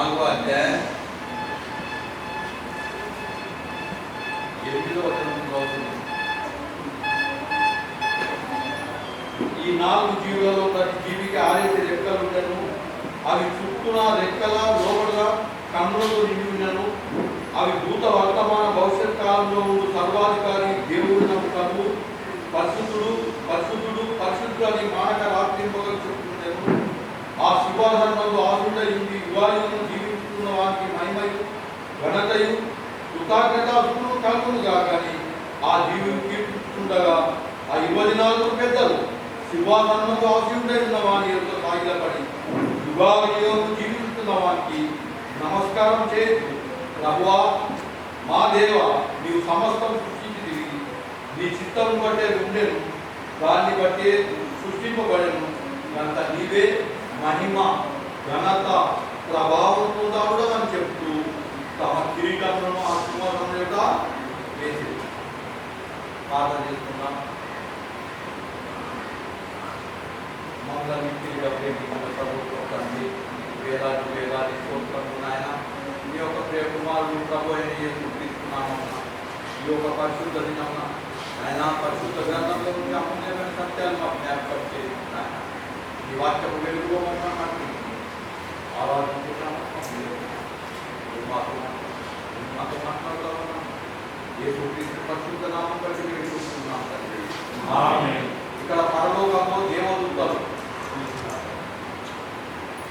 4వ అధ్యాయం 8వ వచనంలో ఈ 4 జీవులలో ప్రతి జీవికి 6 రెక్కలు ఉండను, అవి చుట్టూన రెక్కల లోపల కన్నులతో నిండి ఉండను. అవి భూత వర్తమాన భవిష్యత్ కాలంలో ఉండు సర్వాధికారి దేవుడు నమ్ముతాము. పరిశుద్ధుడు పరిశుద్ధుడు పరిశుద్ధుడు అని మానక రాత్రింపగలు చెప్తున్నాను. ఆ శివాధర్మంలో ఆశుడయింది యుగాయులను జీవిస్తున్న వారికి మహిమయు ఘనతయు కృతజ్ఞత కలుగునుగా. కానీ ఆ జీవులు కీర్తిస్తుండగా ఆ యువజనాలు పెద్దలు శివాధర్మంలో ఆశుడై ఉన్న వారి యొక్క సాగిలపడి యుగాయులను జీవిస్తున్న వారికి నమస్కారం చేయొచ్చు. ప్రభువా మా దేవ, నీవు సమస్తం సృష్టించి నీ చిత్తం బట్టే ఉండెను, దాన్ని బట్టే సృష్టింపబడెను. కనుక నీవే మహిమ ఘనత ప్రభావం పొందాడు అని చెప్తూ తమ కిరీటములను ఆ సింహాసనం యొక్క వేసి ప్రార్థన చేస్తున్నాం. మమ్మల్ని తండ్రి వేలాది వేలాది స్తోత్రము నాయన. ఈ యొక్క ప్రియ కుమారుడు ప్రభు అయిన యేసు క్రీస్తున్నామన్నా ఈ యొక్క పరిశుద్ధ దినమున ఆయన పరిశుద్ధ గ్రంథంలో అమూల్యమైన సత్యాలు మాకు జ్ఞాపకం చేస్తున్నాయన. ఈ వాక్యము వెలుగులో మమ్మల్ని ఆరాధించున్నాము. మాతో మాట్లాడుతున్నాం. యేసు క్రీస్తు పరిశుద్ధ నామం బట్టి వేడుకుంటున్నాం తండ్రి. ఇక్కడ పరలోకంలో దేవదూతలు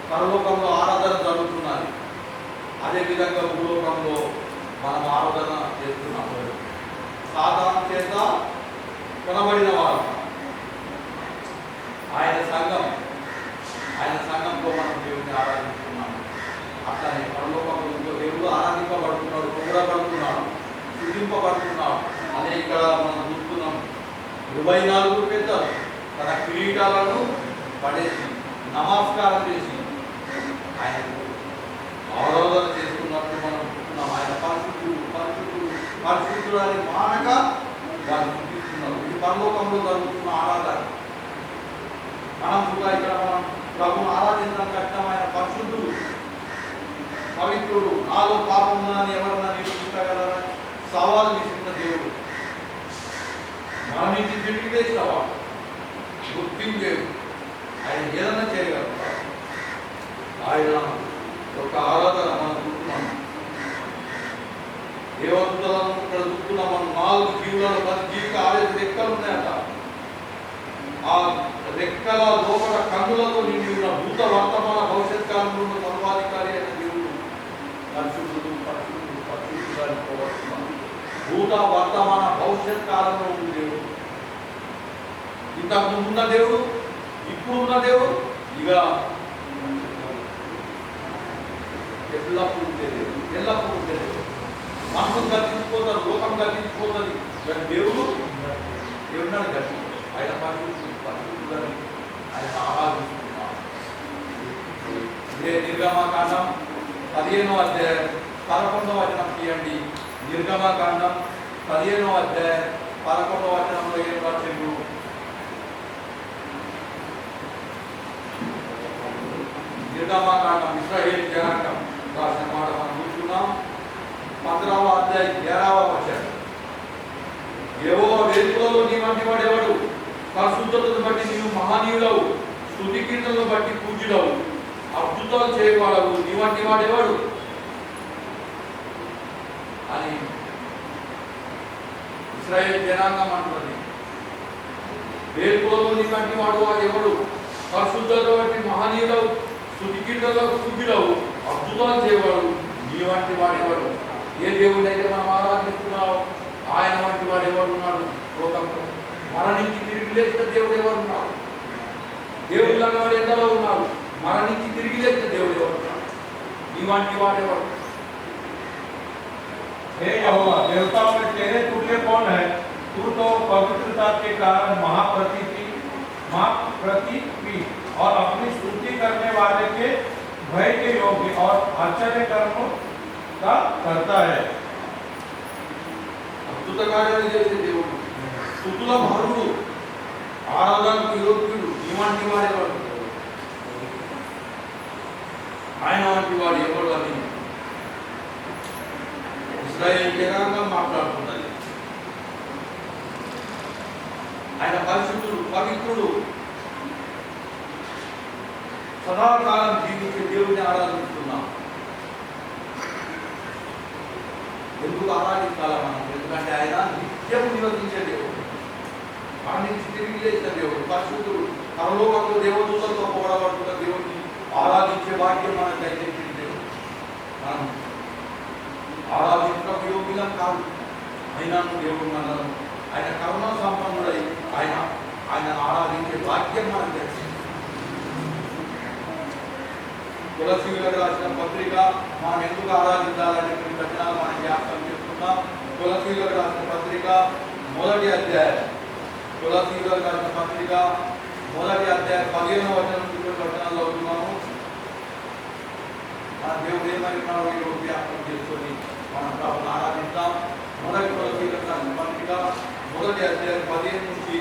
పరలోకంలో ఆరాధన జరుగుతున్నది. అదేవిధంగా భూలోకంలో మనం ఆరాధన చేస్తున్నాం. సాధారణ చేత కొనబడిన వారు ఆయన సంఘంలో మనం దేవుడిని ఆరాధిస్తున్నాం. అట్లనే పరలోకంలో దేవుడు ఆరాధింపబడుతున్నాడు, పొగడబడుతున్నాడు, సృజింపబడుతున్నాడు అనే ఇక్కడ మనం చూస్తున్నాం. 24 పెద్దలు తన కిరీటాలను పడేసి నమస్కారం చేసి ఆయన ఆరాధన చేస్తున్నట్టు మనం చూస్తున్నాం. ఆయన పరిశుద్ధుడు పరిశుద్ధుడు పరిశుద్ధుడు అని మానక వారు చూపిస్తున్నారు. ఇది పరలోకంలో జరుగుతున్న ఆరాధన. మనం కూడా ఇక్కడ మనం ప్రభువును ఆరాధించడం కష్టం. ఆయన పరిశుద్ధుడు పవిత్రుడు. నాలో పాపం ఉందని ఎవరన్నా నిరూపించగలరా? సవాలు విసిరిన దేవుడు, మన నుంచి తిరిగి వేసిన వాడు, గుర్తించేడు. ఆయన ఏదైనా చేయగలుగుతాడు. ఆయన యొక్క ఆరాధన మనం చూస్తున్నాం. దేవదూతలను ఇక్కడ చూస్తున్నాం. మనం 4 జీవులలో ప్రతి జీవికి 6 రెక్కలు ఉన్నాయట. ఆ రెక్కల లోపల కన్నులతో నిండి ఉన్న భూత వర్తమాన భవిష్యత్ కాలంలో ఉన్న సర్వాధికారి అయిన దేవుడు పరిశుద్ధుడు పరిశుద్ధుడు పరిశుద్ధుడు అని పోగొట్టున్నాడు. భూత వర్తమాన భవిష్యత్ కాలంలో ఉన్న దేవుడు, ఇంతకు ముందు ఉన్న దేవుడు, ఇప్పుడు ఉన్న దేవుడు, ఇక ఎల్లప్పుడు ఉండేది ఎల్లప్పుడు ఉండేది. మనుషులు గతించిపోతారు, లోకం గతించిపోతుంది, దేవుడు దేవుడిని గతి. ఆయన పరిశుద్ధులని ఆయన ఆరాధిస్తున్నారు. ఇదే నిర్గమకాండం 15వ అధ్యాయం 11వ వచనం తీయండి. నిర్గమకాండం 15వ అధ్యాయం 11వ వచనంలో ఏం రాసిండు? నిర్గమకాండం ఇశ్రాయేలు జనాంగం రాసిన మాట మనం చూస్తున్నాం. 15వ అధ్యాయం 11వ వచనం. యెహోవా వేదికలలో నీ వంటి వాడెవడు? పరిశుద్ధతను బట్టి నీవు మహనీయుడవు, స్తుతి కీర్తనలను బట్టి పూజ్యుడవు, అద్భుతాలు చేయవాడవు, నీ వంటి వాడెవడు అని ఇశ్రాయేలు జనాంగం అంటున్నది. వేదికలలో నీ వంటి వాడు వాడెవడు? పరిశుద్ధత బట్టి మహనీయుడవు, స్తుతి కీర్తనలకు పూజ్యుడవు, అద్భుతాలు చేయవాడు, నీ వంటి వాడెవడు? ఏ దేవుడు అయితే మనం ఆరాధిస్తున్నావు ఆయన వంటి వాడు ఎవరు ఉన్నాడు లోకంలో? మరణించి తిరిగి లేచిన దేవుడు ఎవరు ఉన్నారు? దేవుడు అన్నవాడు ఎంతలో ఉన్నారు? మరణించి తిరిగి లేచిన దేవుడు ఎవరు ఉన్నారు? నీ వంటి వాడు ఎవరు? हे यहोवा, देवताओं में तेरे तुल्य कौन है? तू तो पवित्रता के कारण महाप्रतीक और अपनी स्तुति करने वाले के भय के योग्य और आश्चर्य कर्मों का करता है. అద్భుత కార్యాలు చేసే దేవుడు, స్తుతుల భరుడు, ఆరాధనకు యోగ్యుడు, ఇలాంటి వాడేవాడు ఆయన వంటి వాడు ఎవడు అని ఇశ్రాయేల్ జనాంగం మాట్లాడుతున్నది. ఆయన పరిశుద్ధుడు, పవిత్రుడు, సదాకాలం జీవించే దేవుని ఆరాధిస్తున్నాం. ఎందుకు ఆరాధించాలా మనం? ఎందుకంటే ఆయన నిత్యం నివసించే దేవుడు, మన నుంచి తిరిగి లేచిన దేవుడు, పరిశుద్ధుడు, పరలోకంలో దేవదూతలతో పోరాడుతున్న దేవుడిని ఆరాధించే భాగ్యం మనకు దయచేసిన దేవుడు. మనం ఆరాధించడం యోగ్యం కాదు, అయినా దేవుడు మనల్ని ఆయన కరుణా సంపన్నుడై ఆయన ఆరాధించే భాగ్యం మనకు దయచేసింది. తులసీలకు రాసిన పత్రిక మనం ఎందుకు ఆరాధించాలని కొన్ని వచనాలు మనం జ్ఞాపకం చేసుకుందాం. తులసీలకు రాసిన పత్రిక 1వ అధ్యాయం, తులసీలకు రాసిన పత్రిక 1వ అధ్యాయం 15వ వచనం నుంచి వచనాలు చదువుతున్నాము. మన దేవుడు ఏమని మనం జ్ఞాపకం చేసుకొని మనం ప్రభువుని ఆరాధిద్దాం. 1వ తులసీలకు రాసిన పత్రిక 1వ అధ్యాయం 15 నుంచి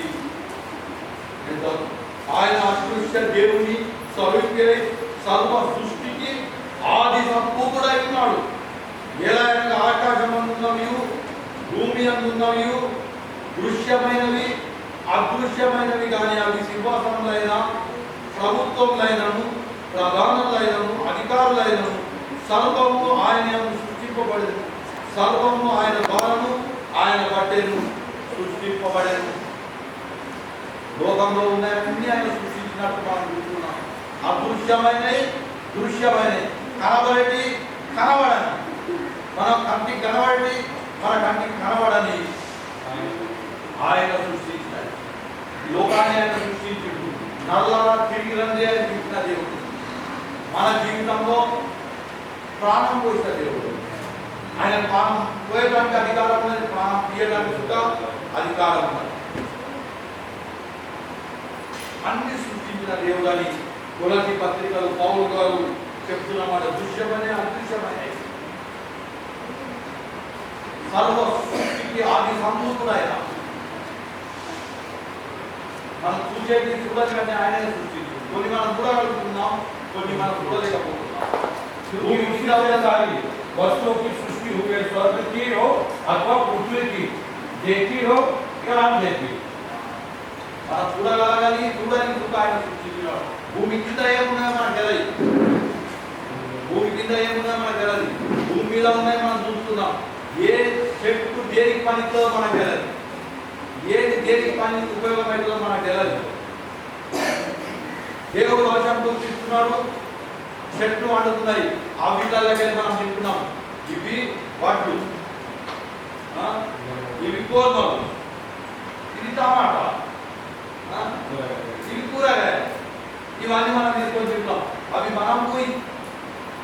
ఆయన అదృశ్య దేవుని స్వరూపే సర్వ సృష్టికి ఆది సంపూర్ణుడై ఉన్నాడు. ఎలా ఆకాశమందున్నవి భూమి అందున్నవి దృశ్యమైనవి అదృశ్యమైనవి కానీ అవి సింహాసనములైన ప్రభుత్వములైనను ప్రధానులైనను అధికారులైనను సర్వము ఆయన సృష్టింపబడేది. సర్వము ఆయన ద్వారాను ఆయన బట్టేను సృష్టింపబడేను. లోకంలో ఉన్నాయన్నీ ఆయన సృష్టించినట్టు మనం చూస్తున్నాం. అదృశ్యమైనవి దృశ్యమైనవి, కనబడి కనబడని, మన కంటికి కనబడి మన కంటికి కనబడని ఆయన సృష్టించాడు. లోకాన్ని ఆయన సృష్టించాడు. నల్లగా తిరిగి రండి అని చెప్పిన దేవుడు మన జీవితంలో ప్రాణం పోసిన దేవుడు. ఆయన ప్రాణం పోయడానికి అధికారం ఉన్నది, ప్రాణం తీయడానికి కూడా అధికారం ఉన్నది. అన్ని సృష్టించిన దేవుడు అని తులసి పత్రికలు పౌలు గారు చెప్తున్నమాట. దృశ్యమనే అదృశ్యమనే సర్వ సృష్టికి ఆది సంపూర్ణుడైన మనం చూసేది చూడగానే ఆయనే సృష్టించు. కొన్ని మనం చూడగలుగుతున్నాం, కొన్ని మనం చూడలేకపోతున్నాం. वस्तुओं की सृष्टि हुई, स्वर्ग की हो अथवा पृथ्वी की, देखी हो या हम देखी, మనం చూడగలగాలి, చూడని చూడ ఆయన సృష్టించినాడు. భూమి కింద ఏమున్నాయో మనకు తెలియదు, భూమి కింద ఏమున్నాయో మనకు తెలియదు. భూమి మీద ఉన్నాయి మనం చూస్తున్నాం. ఏ చెట్టు దేనికి పనితో మనకు తెలియదు, ఏది దేనికి పని ఉపయోగపడుతుందో మనకు తెలియదు. దేవుడు వర్షం కురిపిస్తున్నాడు, చెట్లు వండుతున్నాయి, ఆ వీళ్ళకి మనం తింటున్నాం. ఇవి వడ్లు, ఇవి కోర్మలు, ఇది టమాటా, ఇవి కూరగాయ, ఇవన్నీ మనం తీసుకొని తింటాం. అవి మనకు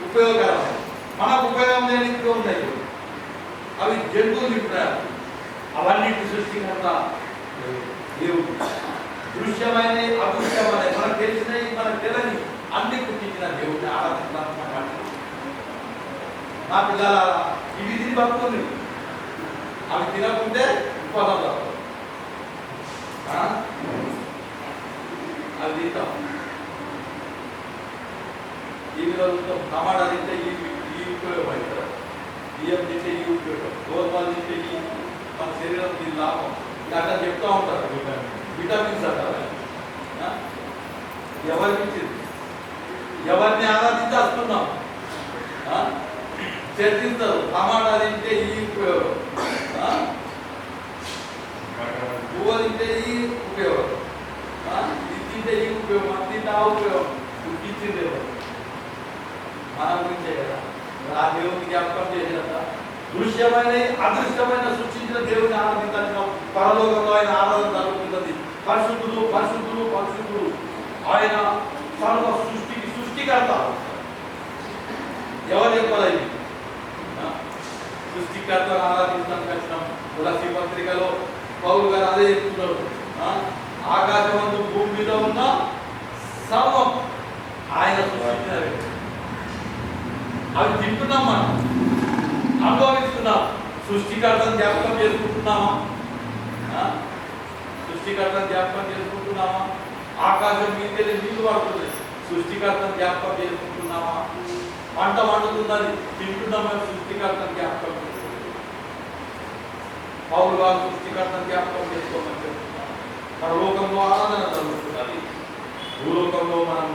ఉపయోగకరం, మనకు ఉపయోగం లేనివి ఉన్నాయి. అవి జంతువులు తింటున్నాయి. అవన్నిటి సృష్టికర్త దేవుడు. దృశ్యమైన అదృశ్యమైన మనకు తెలిసినవి మనకు తెలియని అన్ని పుట్టించిన దేవుడిని ఆరాధించడానికి నా పిల్లల ఇవి తిని బతుకుంది. అవి తినకుంటే ఉపవాసం తప్పదు. అవి తింటాం. ఈ రోజుతో టమాటా తింటే ఈ ఉపయోగపడతారు, బియ్యం తింటే ఈ ఉపయోగం, గోధుమలు తింటే ఈ మన శరీరం దీని లాభం. అట్లా చెప్తూ ఉంటారు. విటమిన్స్ అంటారు. ఎవరికి ఇచ్చింది? ఎవరిని ఆరాధించి వస్తున్నాం చర్చిస్తారు. టమాటా తింటే ఈ ఉపయోగం, పువ్వు తింటే ఈ ఉపయోగం, ఇది తింటే ఈ ఉపయోగం, అది తింటే ఆ ఉపయోగం. ఇచ్చింది ఎవరు? మన గురించే కదా. ఆ దేవుని జ్ఞాపకం చేసినంత దృశ్యమైన అదృశ్యమైన సృష్టించిన దేవుని ఆరాధించాల్సిన పరలోకంలో ఆయన ఆరాధన జరుగుతున్నది. పరిశుద్ధుడు పరిశుద్ధుడు పరిశుద్ధుడు ఆయన సర్వ సృష్టికి సృష్టికర్త. ఎవరు చెప్పాలి? సృష్టికర్తను ఆరాధించడానికి వచ్చినాం. తులసి పత్రికలో పౌలు గారు అదే చెప్తున్నారు. ఆకాశమందు భూమి మీద ఉన్న సర్వం ఆయన సృష్టించినవి. అవి తింటున్నాం, మనం అనుభవిస్తున్నాం. సృష్టికర్తను జ్ఞాపకం చేసుకుంటున్నామా? సృష్టికర్తను జ్ఞాపకం చేసుకుంటున్నామా? ఆకాశం మీద నీళ్లు పడుతుంది, సృష్టికర్తను జ్ఞాపకం చేసుకుంటున్నామా? పంట వండుతున్నది, తింటున్నామని సృష్టికర్తను జ్ఞాపకం చేస్తుంది. పౌలు గారు సృష్టికర్తను జ్ఞాపకం చేసుకోమని చెప్తున్నారు. మన లోకంలో ఆరాధన జరుగుతున్నది, భూలోకంలో మనం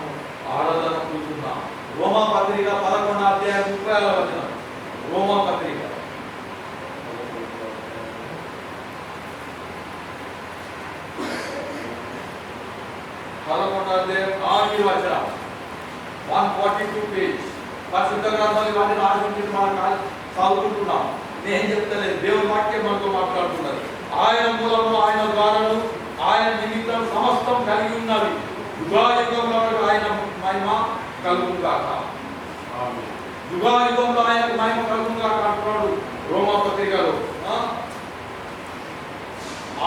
ఆరాధన కూర్చున్నాం. రోమా పత్రిక 11:30 రోమా పత్రిక 11:6 142 పేజ్. పరిశుద్ధ గ్రంథాలు ఇవన్నీ రాసి మనం చదువుకుంటున్నాం. నేను చెప్తలేదు, దేవుని వాక్యం మనతో మాట్లాడుతున్నది. ఆయన మూలంలో, ఆయన ద్వారాను, ఆయన నిమిత్తం సమస్తం కలిగి ఉన్నవి. యుగాయుగంలో ఆయన మహిమ కలుగును గాక. యుగాయుగంలో ఆయనకు మహిమ కలుగును గాక అంటున్నాడు రోమా పత్రికలో.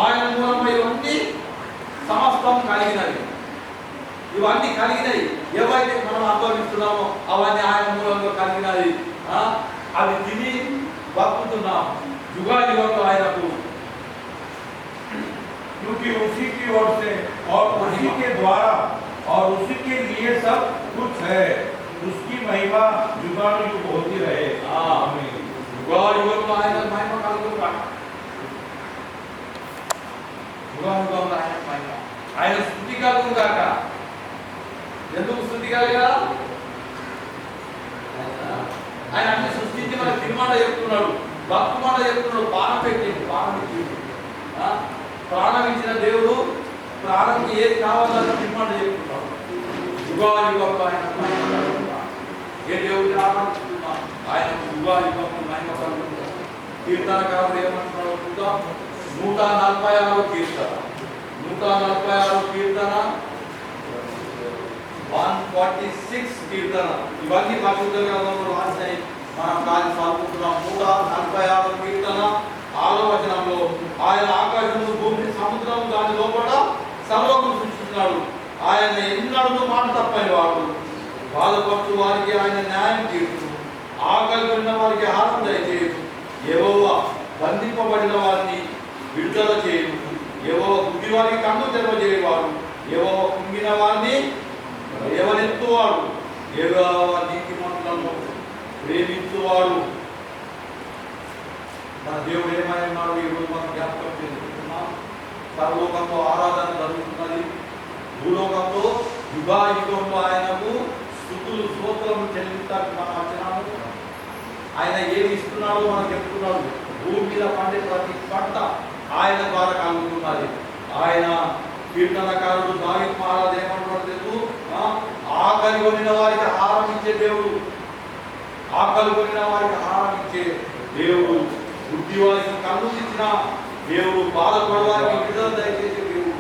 ఆయన మూలంలో ఇవన్నీ సమస్తం కలిగినవి. ఇవన్నీ కలిగినవి ఏవైతే మనం అనుభవిస్తున్నామో అవన్నీ ఆయన మూలంలో కలిగినవి. అవి తిని బతుకుతున్నాం యుగాయుగంలో ఆయనకు. क्योंकि उसी की ओर से और उसी के द्वारा और उसी के लिए सब कुछ है, उसकी महिमा युगानुयुग होती रहे। आमीन। युगानुयुग ఆయన మహిమ కలుగుగా. యుగానుయుగంలో ఆయన మహిమ, ఆయన స్తుతి కలుగుగాక. ఎందుకు స్తుతి కలగాల? ఆయన అన్ని సృష్టించి మన తిరుమల చెప్తున్నాడు, భక్తుమాట చెప్తున్నాడు, పానం పెట్టిండు, పానం ఇచ్చిండు. ప్రాణం ఇచ్చిన దేవుడు ప్రాణంకి ఏది కావాలన్న తిరుమల చెప్తున్నాడు. యుగాయుగంలో ఆయన ఏ దేవుడిని ఆరాధిస్తున్నా ఆయన యుగాయుగంలో మహిమ కలుగుతుంది. కీర్తనకారుడు ఏమంటున్నాడు చూద్దాం. 146 కీర్తన 146 కీర్తన 146 కీర్తన. ఇవన్నీ పరిశుద్ధ గ్రంథంలో రాసినాయి, మనం దాన్ని చదువుకుంటున్నాం. 146 కీర్తన 6వ వచనంలో ఆయన ఆకాశము, భూమిని, సముద్రం దాని లోపల సర్వము సృష్టించినాడు. ఆయన ఎన్నడూ మాట తప్పని వాడు. బాధపడుతూ వారికి ఆయన న్యాయం తీర్చును. ఆకలి కొన్న వారికి ఆహారం దయచేయు. యెహోవా బంధింపబడిన వారిని విడుదల చేయు. యెహోవా గుడ్డి వారికి కన్ను తెరవజేయవాడు. యెహోవా కుంగిన వారిని లేవనెత్తువాడు. యెహోవా నీతిమంతులను ప్రేమించువాడు. మన దేవుడు ఏమై ఉన్నాడు ఈరోజు మనం జ్ఞాపకం చేసుకుంటున్నాం. పరలోకంలో ఆరాధన జరుగుతున్నది, భూలోకంలో యుగాయుగంలో ఆయనకు స్తుతులు స్తోత్రము చెల్లించడానికి మనం వచ్చినాము. ఆయన ఏమి ఇస్తున్నాడో మనకు చెప్తున్నాడు. భూమి మీద పండే ప్రతి పంట ఆయన ద్వారా కలుగుతున్నది. ఆయన కీర్తనకారుడు దావీదు మహారాజు ఏమంటున్నాడు తెలుసు? ఆకలి కొనిన వారికి ఆహారం ఇచ్చే దేవుడు, ఆకలి కొనిన వారికి ఆహారం ఇచ్చే దేవుడు, బుద్ధి వారికి కన్ను ఇచ్చిన దేవుడు, బాధపడవారికి విడుదల దయచేసే దేవుడు,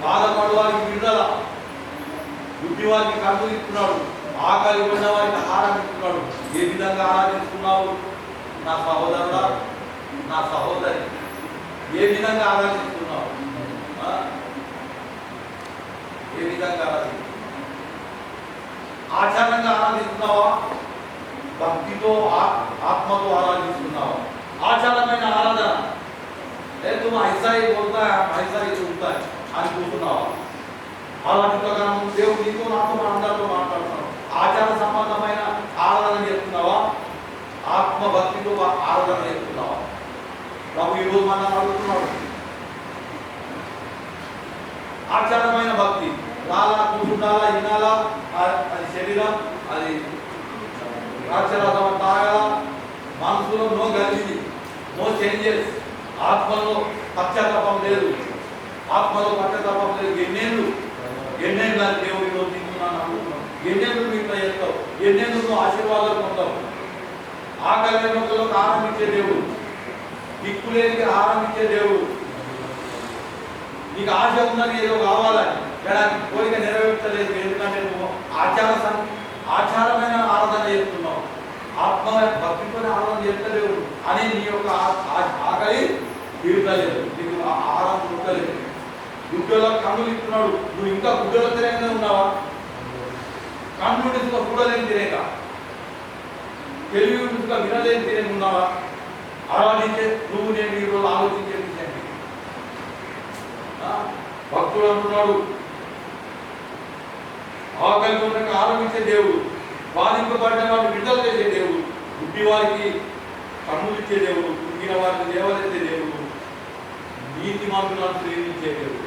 బాధపడవారికి విడుదల, బుద్ధి వారికి కన్ను ఇస్తున్నాడు, ఆకలి ఉన్న వారికి ఆహారం ఇస్తున్నాడు. ఏ విధంగా ఆరాధిస్తున్నావు నా సహోదరుడా, నా సహోదరి? ఏ విధంగా ఆరాధిస్తున్నావు? ఏ విధంగా ఆరాధిస్తున్నావు? ఆచారంగా ఆరాధిస్తున్నావా? భక్తితో ఆత్మతో ఆరాధిస్తున్నావా? ఆచారమైన ఆరాధన లేదు, ఐసా పోతా ఐసా ఉంటా అని కూర్చున్నావా? అలాంటి ప్రకారం దేవుడు నీతో నాతో అందరితో మాట్లాడుతున్నావు. ఆచార సంబంధమైన ఆరాధన చేస్తున్నావా? ఆత్మభక్తితో ఆరాధన చేస్తున్నావా? ప్రభు ఈరోజు మనం అడుగుతున్నాడు. ఆచారమైన భక్తి రాలా, కూర్చుండాలా, వినాలా, అది శరీరం, అది ద్రాక్షరసం తాగాల, మనసులో నో గలిగింది, నో చేంజెస్, ఆత్మలో పశ్చాత్తాపం లేదు, ఆత్మలో పశ్చాత్తాపం లేదు. ఎన్నేళ్ళు అని దేవుడు ఈరోజు తింటున్నాను అనుకుంటున్నావు. ఎన్నేళ్ళు మీకు చేస్తావు, ఎన్నేళ్ళు నువ్వు ఆశీర్వాదాలు పొందావు. ఆకలి మొక్కలకు ఆహారం ఇచ్చే దేవుడు, దిక్కులేనికి ఆహారం ఇచ్చే దేవుడు. నీకు ఆశ ఉన్నది ఏదో కావాలని, కానీ కోరిక నెరవేర్చలేదు. ఎందుకంటే నువ్వు ఆచారమైన ఆరాధన చేస్తున్నావు, ఆత్మ భక్తితోనే ఆరాధన చేస్తలేవు అని నీ యొక్క ఆకలి తీరుతలేదు, నీకు ఆహారం పుట్టలేదు. గుడ్డలో కన్నులు ఇస్తున్నాడు, నువ్వు ఇంకా గుడ్డలో తిరగనే ఉన్నావా? కన్ను నిసుగా చూడలేని తిరేక, తెలివి నిసుగా వినలేని తిరేక ఉన్నావా? ఆరాధించే నువ్వు నేను ఈరోజు ఆలోచించే విషయం భక్తుడు అంటున్నాడు. ఆకలి ఉన్నకు ఆరంభించే దేవుడు, బాధింపబడిన వారిని విడుదల చేసే దేవుడు, గుడ్డి వారికి కన్నులు ఇచ్చే దేవుడు, కుంగిన వారిని లేవనెత్తే దేవుడు, నీతిమంతులను ప్రేమించే దేవుడు.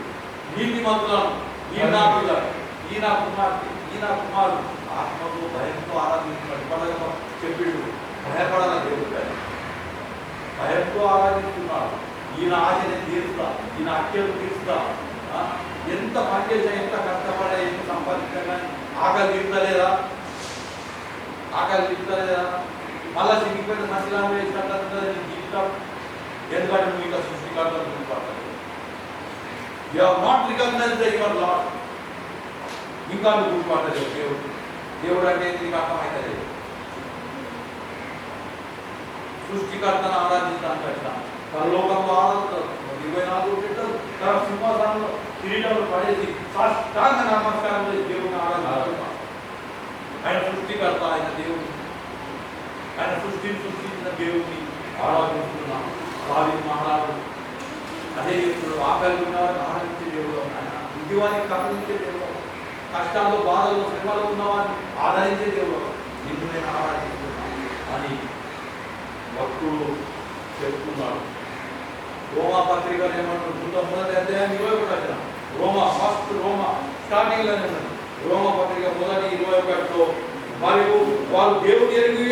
నీతిమంతులను ఈయన కుమార్తె ఈయన కుమారుడు ఆత్మతో భయంతో ఆరాధించినట్టు చెప్పాడు. భయపడాల దేవుడు కానీ భయంతో ఆరాధిస్తున్నాడు. ఈయన ఆశని తీరుస్తా, ఈయన అత్యలు తీరుస్తా. ఎంత పనిచేసా, ఎంత కష్టపడా, ఎంత సంపాదించగా ఆకలి తీర్చలేదా? ఆకలి తీర్చలేదా? మళ్ళా సిగ్గిపోయిన మసిలాలు వేసినట్టు నీ జీవితం. ఎందుకంటే నువ్వు ఇంకా సృష్టికర్తలు గుర్తుపడతావు. You have not recognised your lord. ఇంకా నువ్వు గుర్తుపడలేదు దేవుడు. దేవుడు అంటే నీకు అర్థమైతలేదు. సృష్టికర్తను ఆరాధించడానికి పెట్టిన పరలోకంలో ఆరాధిస్తారు. 24 పెట్టారు. తన సింహాసనంలో కిరీటంలో పడేసి సాష్టాంగ నమస్కారం చేసి దేవుడిని ఆరాధిస్తారు. ఆయన సృష్టికర్త, ఆయన దేవుడు, ఆయన సృష్టించిన దేవుడిని ఆరాధిస్తున్నాం. దావీదు మహారాజు అదే ఇప్పుడు ఆకలి ఉన్నవారిని ఆరాధించే దేవుడు, ఆయన బుద్ధివారికి కరుణించే దేవుడు, కష్టాల్లో బాధల్లో శ్రమలో ఉన్నవారిని ఆదరించే దేవుడు. నిన్ను నేను ఆరాధిస్తున్నాను అని భక్తుడు చెప్తున్నాడు. రోమా పత్రికలు ఏమంటారు? 1 అధ్యాయం 21 రోమా స్టార్టింగ్లోనే ఉన్నది. రోమా పత్రిక 1:21 మరియు వారు దేవుని ఎరిగి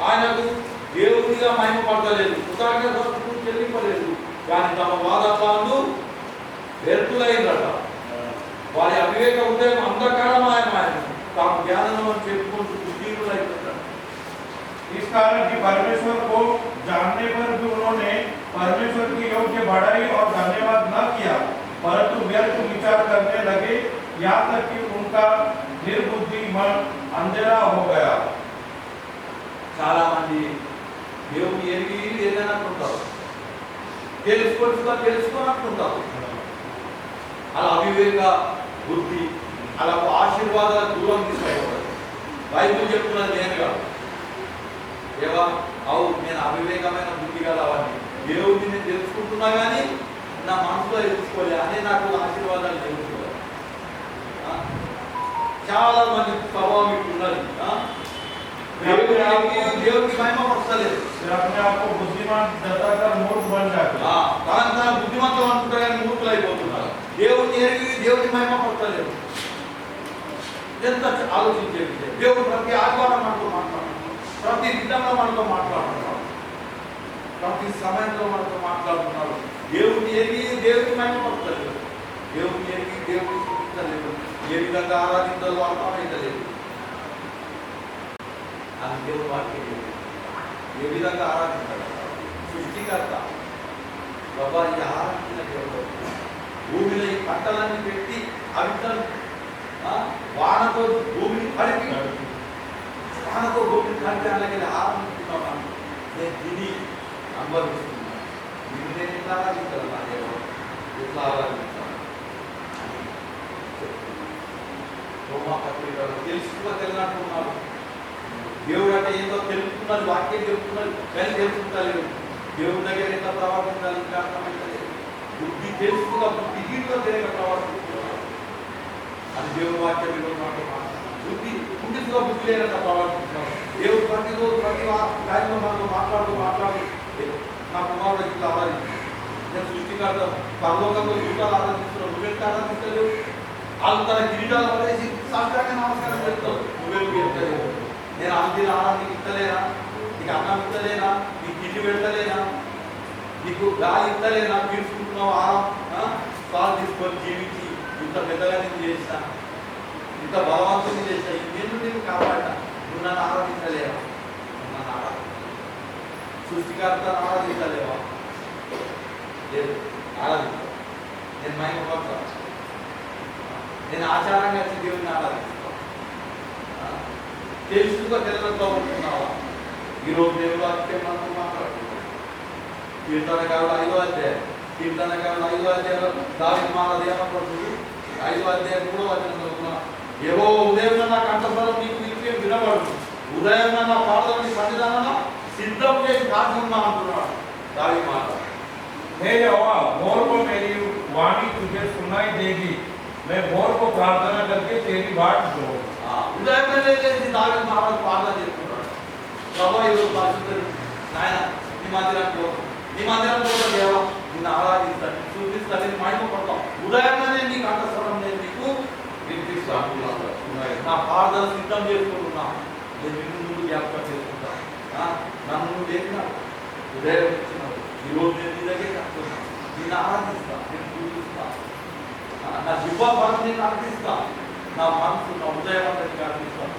ఆయనకు దేవునిగా మహిమపడతలేదు, కృతజ్ఞత చెల్లింపలేదు, కానీ తమ వాదపాలు వ్యర్థులైందట. వారి అవివేక ఉదయం అంధకారమాయమాయన తాము జ్ఞానం అని చెప్పుకుంటూ బుద్ధిహీనులైపోతారు. इस कारण कि परमेश्वर को जानने पर भी उन्होंने परमेश्वर की योग्य बढ़ाई और धन्यवाद न किया, परंतु व्यर्थ विचार करने लगे, यहाँ तक कि उनका निर्बुद्धि मन अंधेरा हो गया. చాలా మంది దేవుని ఎరిగి ఏదైనా అనుకుంటారు, తెలుసుకోననుకుంటారు. అలా అవివేక బుద్ధి, అలా ఆశీర్వాదాల దూరం తీసుకెళ్ళకూడదు. బైబిల్ చెప్తున్నది నేను కాదు. దేవా అవును, నేను అవివేకమైన బుద్ధి గలవాడిని, దేవుడిని నేను తెలుసుకుంటున్నా కానీ నా మనసులో తెలుసుకోలే అనే నాకు ఆశీర్వాదాలు తెలుసుకోలేదు. చాలా మంది స్వభావం ఇట్టున్నది. దేవుడికి మహిమపరచలేదు. अपने आप को बुद्धिमान बताकर मूर्ख बन जाते हैं. తన బుద్ధిమంతం అనుకుంటారు కానీ మూర్ఖులు అయిపోతున్నారు. దేవుడిని ఎరిగి దేవుడికి మహిమపరచలేదు. ఎంత ఆలోచించే విషయం. దేవుడు ప్రతి ఆదివారం మనతో మాట్లాడుతున్నాడు, ప్రతి విధంగా మనతో మాట్లాడుతున్నాడు, ప్రతి సమయంలో మనతో మాట్లాడుతున్నాడు. దేవుడిని ఎరిగి దేవుడికి మహిమపరచలేదు, దేవుడిని ఎరిగి దేవుడిని సృష్టించలేదు, ఏ విధంగా ఆరాధించాలో అర్థమైతలేదు. అది దేవుడు వాక్యం ఏ విధంగా ఆరాధించాలి. సృష్టికర్త బాబా ఈ ఆరాధించిన దేవుడు భూమిలో ఈ పంటలన్నీ పెట్టి అవితలు వానతో భూమిని కలిపి అలాగే ఆరాధిస్తున్నాను. నేను తిని అనుభవిస్తున్నాను. ఇది నేను ఎట్లా ఆరాధించాలి, నా దేవుడు ఎట్లా ఆరాధించాలి అని రోమా పత్రికలు తెలిసినట్టున్నారు. దేవుడు అంటే ఏదో తెలుపుతున్నది, వాక్యం చెప్తున్నది కానీ తెలుసుకుంటలేదు. దేవుడి దగ్గర ఎంత ప్రవర్తించాలి ఇంకా అర్థమైతలేదు. బుద్ధి తెలుసుకున్న బుద్ధిహీనుగా తెలియక ప్రవర్తిస్తున్నారు. అది దేవుడి వాక్యం బుద్ధి బుద్ధిగా బుద్ధి లేనంత ప్రవర్తిస్తున్నారు. దేవుడు ప్రతిరోజు ప్రతి టైంలో మనతో మాట్లాడుతూ నా కుమారుడు ఇట్లా ఆరాధించారు. నేను సృష్టికర్త పరలోకంలో జీవితాలు ఆరాధిస్తున్నావు, నువ్వెంత ఆరాధించలేవు. వాళ్ళు తన కిరీటాలు పడేసి సాష్టాంగ నమస్కారం చెప్తావు, నువ్వెందుకు చెప్తలేవు. నేను ఆంటీలు ఆరాధికి ఇస్తలేనా, నీకు అన్నం ఇస్తలేనా, నీకు కిల్లి పెడతలేనా, నీకు గాలి ఇస్తలేనా, పీల్చుకుంటున్నావు ఆరాం సార్ తీసుకొని జీవించి ఇంత పెద్దగా నేను చేసిన, ఇంత బలవంతుని చేసిన, నేను నేను కాపాడినా, నువ్వు నన్ను ఆరాధించలేవా, నన్ను సృష్టికర్త ఆరాధించలేవా? లేదు, ఆరాధించా. నేను మహిమపడతాను, నేను ఆచారంగా వచ్చి దేవుడిని ఆరాధిస్తాను. తెలుసుగా తెలంగా ఉంటున్నావా? ఈరోజు దేవుడు అంటే మనకు మాట్లాడుతున్నాం. కీర్తనకారుడు 5వ అధ్యాయం దావీదు మహారాజు ఏమంటున్నాడు? 5వ అధ్యాయం 3వ వచనంలో యెహోవా ఉదయం నా కంఠస్వరం నీకు నిత్యం వినబడును, ఉదయం నా పాదాలని సన్నిధానంలో సిద్ధం చేసి కాచి ఉన్నా అంటున్నాడు దావీదు మహారాజు. हे यहोवा, भोर को मेरी वाणी तुझे सुनाई देगी, मैं भोर को प्रार्थना करके तेरी बाट दूंगा. ఉదయం లేచి దావీదు మహారాజు ప్రభా ఈరోజు పరిశుద్ధుడు నాయన నీ మందిరంలో దేవా నిన్ను ఆరాధిస్తాను చూపిస్తాను నేను మహిమపడతాం ఉదయంగానే నీకు అంతఃస్వరం నేను నీకు వినిపిస్తాను నా ప్రార్థన సిద్ధం చేసుకుంటున్నా నేను నిన్ను ముందు జ్ఞాపకం చేసుకుంటా నన్ను నువ్వు లేపినా ఉదయం ఇచ్చినావు ఈరోజు నేను నీ దగ్గర కట్టుకున్నా నిన్ను ఆరాధిస్తా నేను చూపిస్తా నా జివ్వాలను నేను అర్పిస్తా నా మనసు నా ఉదయం అంతా అర్పిస్తాను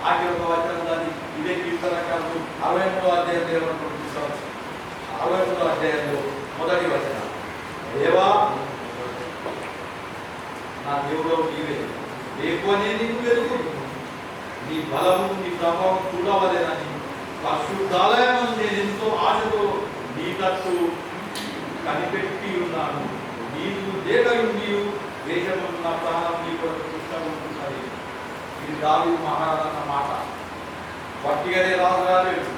ఆగి ఒక వచనం దాన్ని ఇదే కీర్తనకాలు 63వ అధ్యాయంలో 63వ అధ్యాయంలో మొదటి వచనం దేవా నా దేవుడు నీవే లేకపోతే నీకు వెతుకుంటున్నాను నీ బలము నీ ప్రభావం చూడవలేనని పరిశుద్ధాలయం నేను ఎంతో ఆశతో నీ తట్టు కనిపెట్టి ఉన్నాను నీవు లేకయు నీవు దేశమున్న ప్రాణం నీ కొరకు పుస్తకముంటున్నది ఇది దావీదు మహారాజు అన్న మాట వట్టిగానే రాజు రాలేడు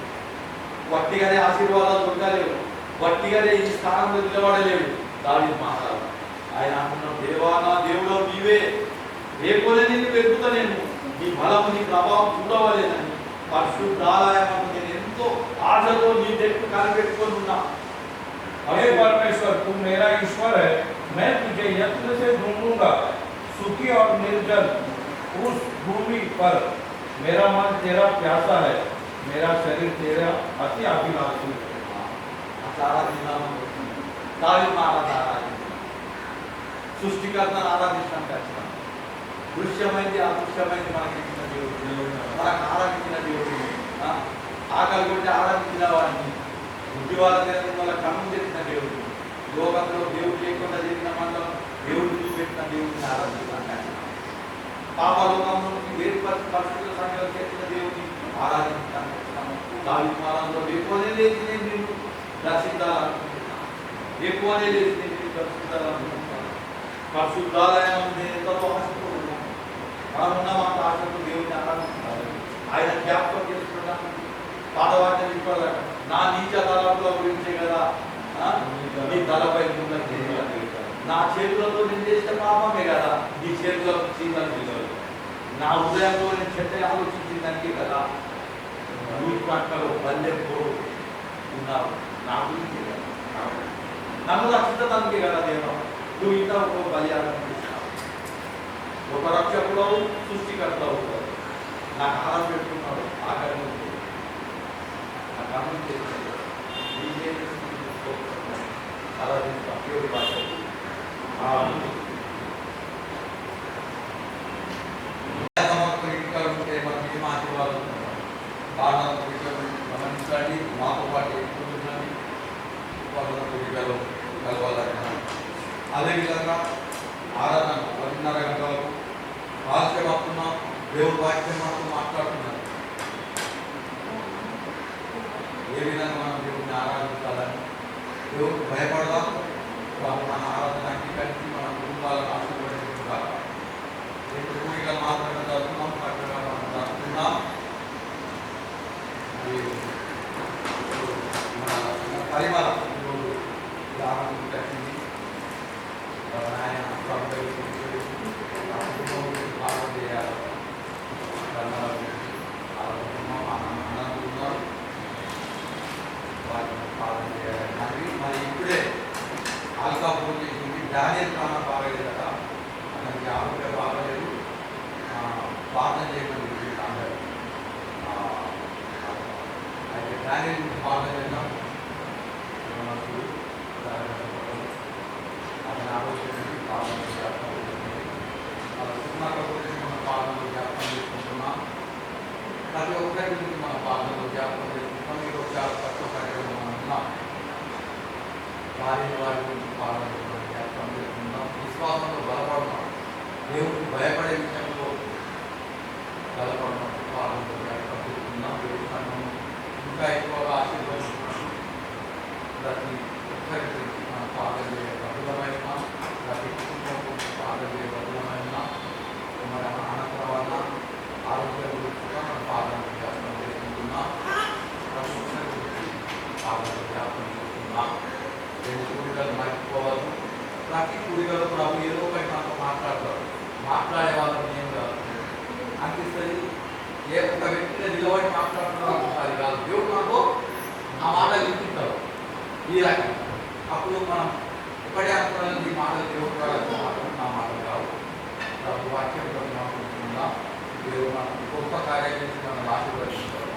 వట్టిగానే ఆశీర్వాదాలు దొరకలేవు వట్టిగానే ఈ స్థానంలో నిలబడలేడు దావీదు మహారాజు ఆయన అంటున్నాడు దేవా నా దేవుడు నీవే లేకపోతే నేను వెతుకుతా నేను నీ బలము నీ ప్రభావం చూడవలేనని పరిశుద్ధాలయం నేను ఎంతో ఆశతో నీ దగ్గర కనిపెట్టుకొని ఉన్నా हे परमेश्वर तू मेरा ईश्वर है मैं तुझे यत्न से ढूंढूंगा सूखी और निर्जल उस भूमि पर मेरा मन तेरा प्यासा है मेरा शरीर तेरा अति अभिलाषी సృష్టికర్తను ఆరాధించడం కష్టం దృశ్యమైంది అదృశ్యమైంది మనకి ఇచ్చిన దేవుడు మనకు ఆరాధించిన దేవుడు ఆకలి కొట్టి ఆరాధించిన వాడిని బుద్ధివాళ్ళ వల్ల కన్ను తెచ్చిన దేవుడు లోకంలో దేవుడు లేకుండా చేసిన మండలం దేవుడు చూపెట్టిన దేవుడిని ఆరాధించడం పాపలోకంలో వేరు పరిస్థితుల సమయంలో చేసిన దేవుడిని ఆరాధించడానికి దావిమానంలో ఎక్కువనే లేచి నేను నిన్ను దర్శించాలనుకుంటున్నాను ఎక్కువనే లేచి నేను నిన్ను దర్శించాలనుకుంటున్నాను పరిశుద్ధాలయం నేను ఎంతో ఆశిస్తున్నాను మనం ఉన్నమాట ఆశతో దేవుడిని ఆరాధించాలి ఆయన జ్ఞాపకం చేసుకున్నాను పాదవాక్యం చెప్పాలి నా నీచ తలపుల గురించే కదా నీ తలపై నా చేతులతో నేను చేసిన పాపమే కదా నీ చేతులకు చీమలు నా హృదయంలో నేను చెడ్డ ఆలోచించిందానికి కదా నీ పక్కలో బల్లెంతో ఉన్నావు నా గురించి కదా నన్ను రక్షించడానికి కదా దేవా నువ్వు ఇంత ఒక బలియాగం చేసినావు ఒక రక్షకుడు సృష్టికర్త అవుతావు నాకు ఆహారం పెట్టుకున్నాడు ఆకలి గమనించండి మాతో పాటు కలవాలని అదేవిధంగా ఆరాధన 10:30 గంటలకు వాక్యమాడుతున్నాం దేవుడు వాక్యం మాట్లాడుతున్నాం ఏ విధంగా మనం దేవుడిని ఆరాధించాలని దేవుడికి భయపడదాం మన ఆరాధన అంగీకరించి మన కుటుంబాలను ఆశీర్వదించుకుంటాం రెండు కూడికలు మాత్రమే జరుగుతున్నాం చక్కగా మనం జరుపుతున్నాం మన పరిమళం ఆనందం కట్టింది ఆయన పాలన చేయాలి పాలన చేయాలి మరి ఇప్పుడే ఆల్కా పూజ చేసింది డానియల్ ప్రాణం బాగలేదు కదా అతనికి ఆరోగ్యం బాగలేదు ప్రార్థన చేయమని అందరూ అయితే డానియల్ గురించి ప్రార్థన చేద్దాం అతని ఆరోగ్యం ప్రార్థన చేస్తాం మనం ప్రార్థనలో జ్ఞాపకం చేసుకుంటున్నాం ప్రతి ఒక్కరి గురించి మన ప్రార్థనలో జ్ఞాపకం చేసుకుంటాం మీరు ప్రతి ఒక్కరి మనం ఉన్నాం వారి గురించి ప్రార్థన జ్ఞాపకం చేసుకుంటాం విశ్వాసంలో బలపడతాం దేవుడికి భయపడే విషయంలో బలపడతాం ప్రార్థనలో జ్ఞాపకం చేసుకుందాం దేవుడి సంఘం ఇంకా ఎక్కువగా ఆశీర్వదిస్తున్నాం ప్రతి ఒక్కరి గురించి మనం ప్రార్థన చేయ అద్భుతమైన ప్రతి కుటుంబం ప్రార్థన చేయ అద్భుతమైన మన అనంతరం వల్ల ఆరోగ్యం గురించి కూడా మనం ప్రార్థన జ్ఞాపకం చేసుకుంటున్నాం ప్రతి ఒక్కరి గురించి ప్రార్థన జ్ఞాపకం చేసుకుంటున్నాం రెండు కూడికలు మర్చిపోవాలి ప్రతి కూడికలు ప్రభు ఏదో ఒకటి మనతో మాట్లాడతారు మాట్లాడే వాళ్ళని ఏం కాదు అనిపిస్తుంది ఏ ఒక వ్యక్తిని నిలబడి మాట్లాడుతున్నాం అది కాదు. దేవుడు మనకు ఆ మాటలు వింటుంటారు ఈ రకంగా. అప్పుడు మనం ఎక్కడే అనుకున్నది ఈ మాటలు దేవుడు ద్వారా మాత్రం నా మాటలు కావు. ప్రభు వాక్యంలో మాట్లాడుతున్నా దేవుడు మనకు గొప్ప కార్యాలు చేసి మనం ఆశీర్వదించారు.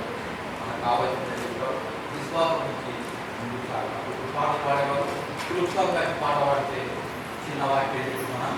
మనకు కావాల్సిన విశ్వాసం నుంచి ముందుకు సాగాలి. ఇప్పుడు పాట పాడేవారు ఉత్సవం కలిసి పాట పాడితే చిన్న వాక్యం మనం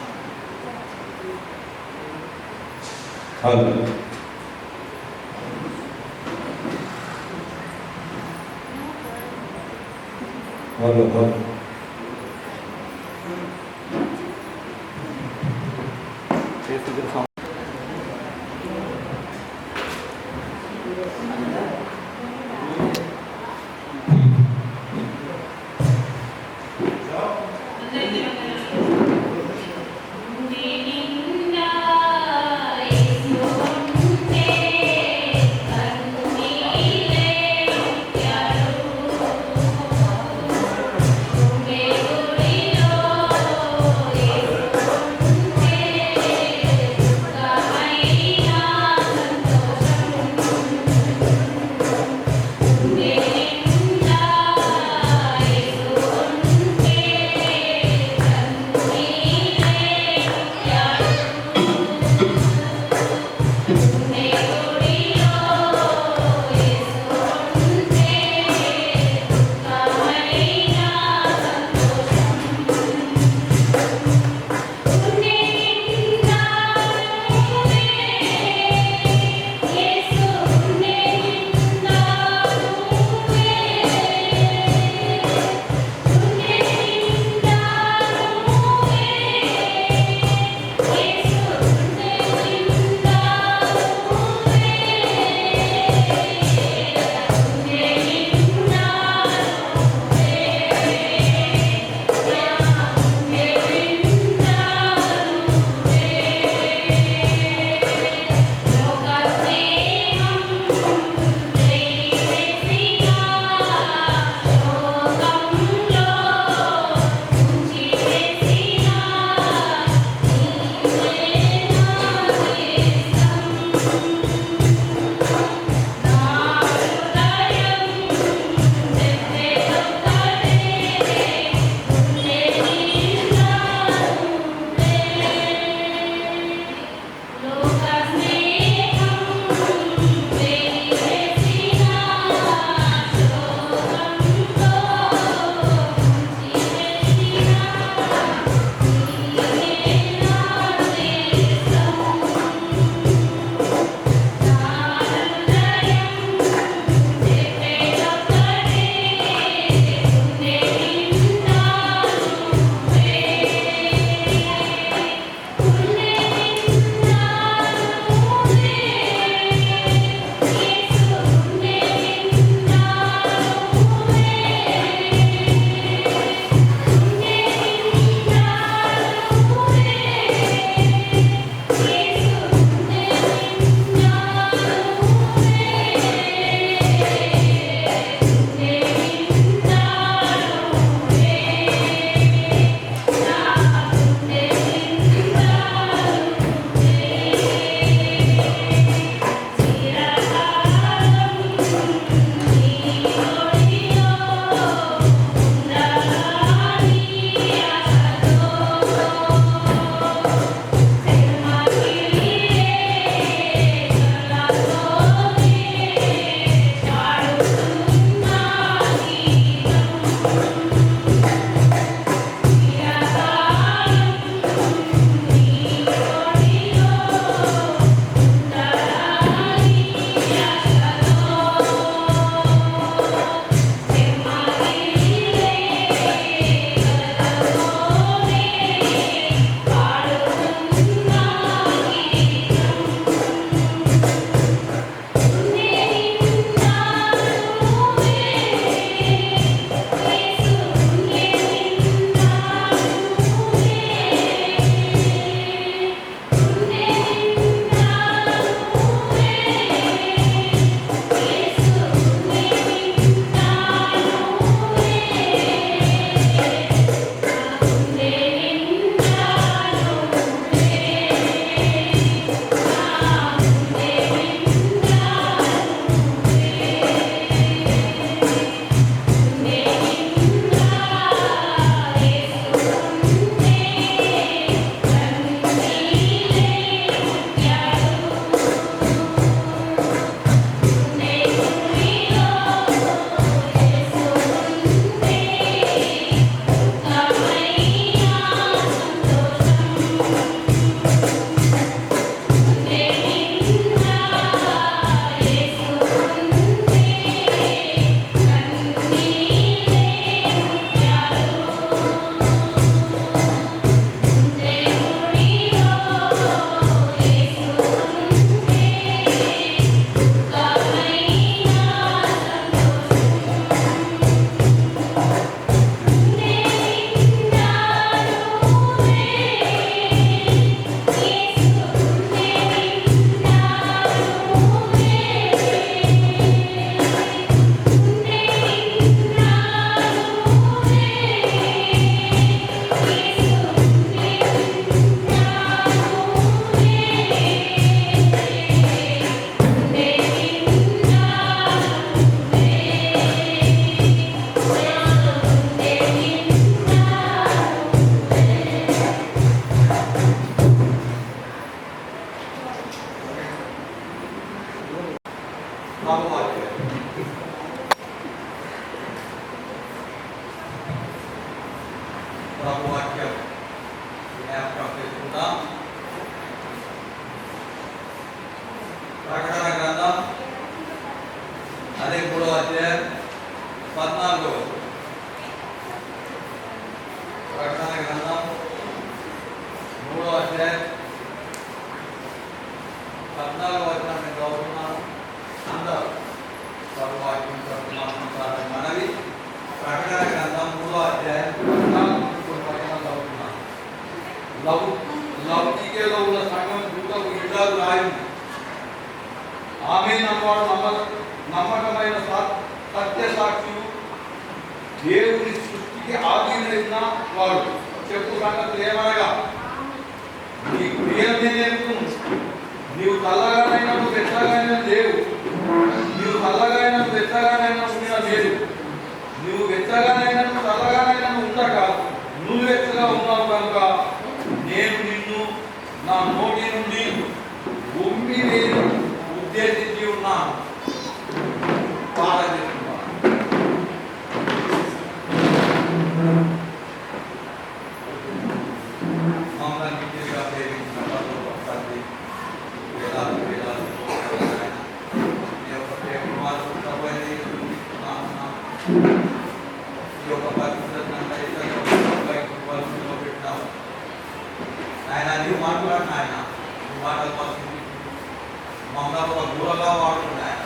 ప్రభువాక్యం ప్రభువాక్యం జ్ఞాపకం చేసుకుందాం. ప్రకటన గ్రంథం అదే 3వ అధ్యాయం 14వ వచనం. ప్రకటన గ్రంథం 3వ అధ్యాయం 14వ వచనం నేను చదువుతున్నాను. అందరూ ప్రభువాక్యం చదువుతున్నాను. మనవి ప్రకటన గ్రంథం 3వ అధ్యాయం 14వ వచనం చదువుతున్నాను. లౌకికేలో ఉన్న సంఘం దూతకు ఇల్లాలు రాయింది. ఆమె నమ్మకమైన సత్య సాక్షులు, దేవుని సృష్టికి ఆధీనైన వాడు చెప్పు సంగతులు ఏమనగా, నీ క్రియలు నేను నీవు చల్లగానైనా వెచ్చగానైనా లేవు, నీవు చల్లగానైనా వెచ్చగానైనా ఉండిన లేదు, నువ్వు వెచ్చగానైనా చల్లగానైనా ఉండక నువ్వు వెచ్చగా ఉన్నావు కనుక నేను నిన్ను నా నోటి నుండి ఉమ్మి వేరు ఉద్దేశించి ఉన్నాను. ఆయన నీవు మాట్లాడిన ఆయన మాటలు మమ్మల్ని దూరంగా వాడుతుంది ఆయన.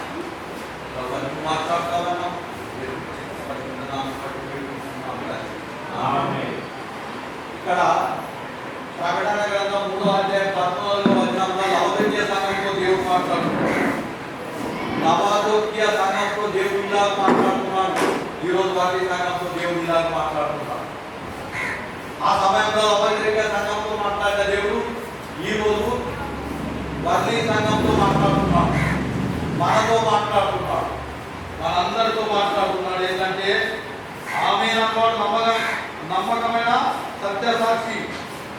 నువ్వు మాట్లాడతావన్నా ఇక్కడ ప్రకటన గ్రంథం 3వ అధ్యాయం 14వ వచనంలో లవోదికీయ సంఘంతో దేవుడు మాట్లాడుతున్నాడు. లవోదికీయ సంఘంతో దేవుడు ఇలా మాట్లాడుతున్నాడు. ఈరోజు వాటి సంఘంతో దేవుడు ఇలా మాట్లాడుతున్నాడు. ఆ సమయంలో లవోదికీయ సంఘంతో మాట్లాడిన దేవుడు ఈరోజు వర్ణీ సంఘంతో మాట్లాడుతున్నాడు. మనతో మాట్లాడుతున్నాడు. మనందరితో మాట్లాడుతున్నాడు. ఏంటంటే ఆమె నమ్మకమైన సత్యసాక్షి,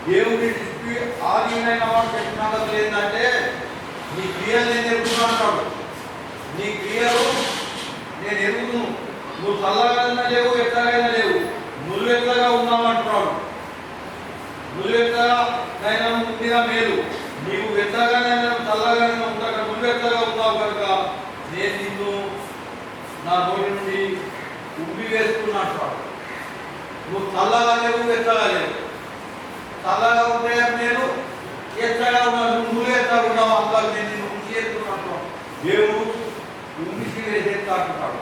దేవుని దృష్టి ఆధీనైన వాడు చెప్పినట్లు ఏంటంటే నీ క్రియలు నేను ఎరుగుతున్నా అంటాడు. నీ క్రియలు నేను ఎరుగుతును. నువ్వు చల్లగా లేవు, ఎట్లగైనా లేవు, నువ్వు ఎట్లగా ఉన్నావు అంటున్నాడు. నువ్వు ఎట్లగా ఉండినా మేలు, నీవు ఎట్లగానైనా చల్లగానైనా ఉంటాక నువ్వు ఎట్లగా ఉన్నావు కనుక నేను నిన్ను నా నోటి నుండి ఉబ్బి వేసుకున్నా అంటాడు. నువ్వు చల్లగా లేవు, ఎట్లగా లేవు. చల్లగా ఉంటే నేను ఎట్లగా ఉన్నాను, నువ్వు ఎట్లా ఉన్నావు అంతా నేను నిన్ను ఉంచి వేసుకున్నాను. దేవుడు ఉంచి వేసేస్తా అంటున్నాడు.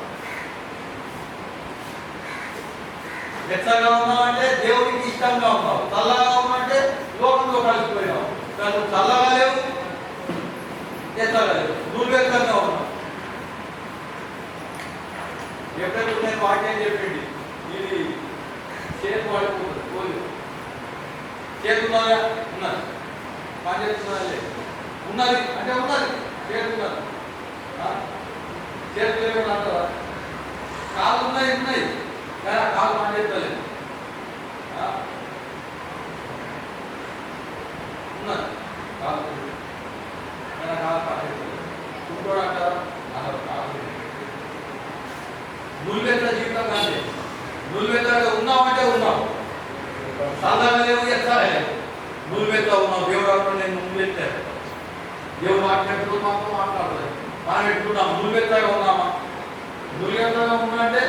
ఎట్లగా ఉన్నావు అంటే దేవుడికి ఇష్టంగా ఉన్నావు. చల్లగా ఉన్నావంటే లోకంలో కలిసిపోయావు. కానీ చల్లగా లేవు, ఎట్లగా లేవు, నువ్వు ఎట్లగా ఉన్నావు. ఎక్కడికి నేను వాక్యం చెప్పింది ఇది చేతి వాడిపోతుంది. పోలేదు చేతున్నదా ఉన్నది, పని చేస్తున్నదా లేదు, ఉన్నది అంటే ఉన్నది, చేతున్నది. చేతులు ఏమైనా అంటారా? కాళ్ళు ఉన్నాయి ఉన్నాయి కానీ ఆ కాళ్ళు పని చేస్తలేదు. ఉన్నది కాళ్ళు కానీ ఆ కాళ్ళు పని చేస్తలేదు. ఇంకోటి అంటారా? అసలు కాళ్ళు నువ్వెంత జీవితం కానీ నువ్వెంత ఉన్నావంటే ఉన్నావు. చల్లగా లేవు, ఎత్తాలి నువ్వెంత ఉన్నావు. దేవుడు అంటాడు నేను నువ్వెత్తాను. దేవుడు మాట్లాడుతూ మాత్రం మాట్లాడలేదు. మనం ఎట్టుకున్నాం నువ్వెత్తగా ఉన్నామా? నువ్వెత్తగా ఉన్నామంటే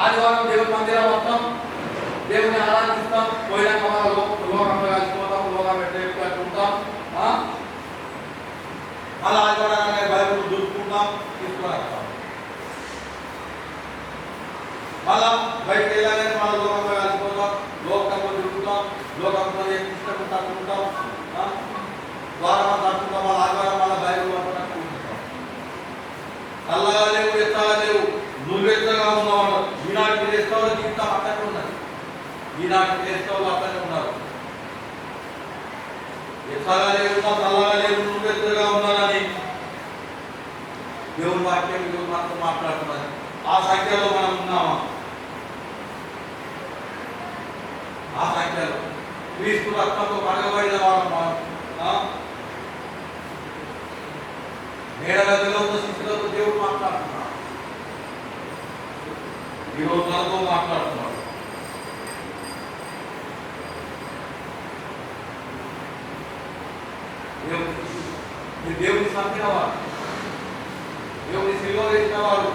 ఆదివారం దేవుని మందిరం మొత్తం దేవుని ఆరాధిస్తాం. పోయినాక మన లోకంలో కలిసిపోతాం, లోకం ఉంటాం. మళ్ళీ ఆదివారం బైబిల్ దూసుకుంటాం, తీసుకురాస్తాం. మళ్ళా బయటకు వెళ్ళాలని మన లోకంలో కలిసిపోతాం, లోకంలో తిరుగుతాం, లోకంలో ఇష్టం తట్టుకుంటాం, ద్వారం తట్టుకుంటాం. మళ్ళీ ఆదివారం మళ్ళీ బైబిల్ పట్టుకుంటాం. చల్లగా లేవు, ఎత్తగా లేవు, నువ్వెత్తగా ఉన్నావు. ఈనాటి క్రైస్తవుల జీవితం అక్కడే ఉన్నది. ఈనాటి క్రైస్తవులు అక్కడే ఉన్నారు. ఎత్తగా లేవున్నా, చల్లగా లేవు, నువ్వెత్తగా ఉన్నానని దేవుని వాక్యం దేవుడు మనతో మాట్లాడుతున్నది. ఆ సంఖ్యలో మనం ఉన్నామా? ఆ సంఖ్యలో క్రీస్తు రక్తంతో కడగబడిన వారు మేడగదిలో ఉన్న శిష్యులతో దేవుడు మాట్లాడుతున్నాడు. ఈరోజు మనతో మాట్లాడుతున్నాడు. దేవుని చంపిన వారు, దేవుని శిలువ వేసిన వారు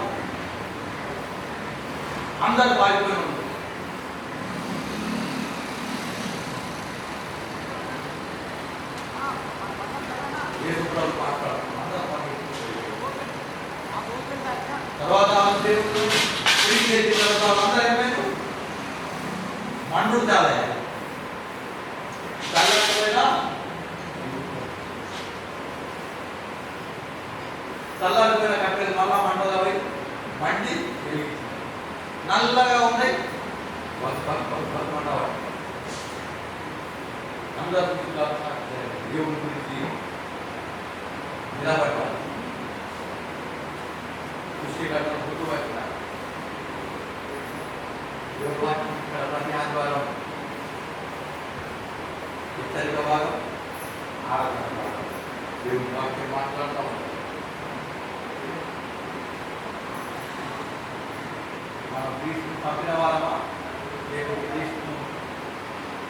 అందరు పారిపోయి ఉన్నారు. తర్వాత దేవుడు తిరిగి చేసిన తర్వాత అందరూ ఏమైనా మండు చాలయ్యారు. చల్లకపోయినా చల్లారిపోయిన కట్టెలు మళ్ళా మంటలు అవి మండి నల్లగా ఉన్నాయి. మండవాడు అందరూ దేవుడి గురించి నిలబడ్డారు. సృష్టికర్తను గుర్తుపట్టినారు. ప్రతి ఆదివారం హెచ్చరిక భాగం, ఆరాధన భాగం దేవుడి వాక్యం మాట్లాడుతూ ఉంటాం. మనం క్రీస్తును పంపిన వాళ్ళమా లేకపోతే క్రీస్తును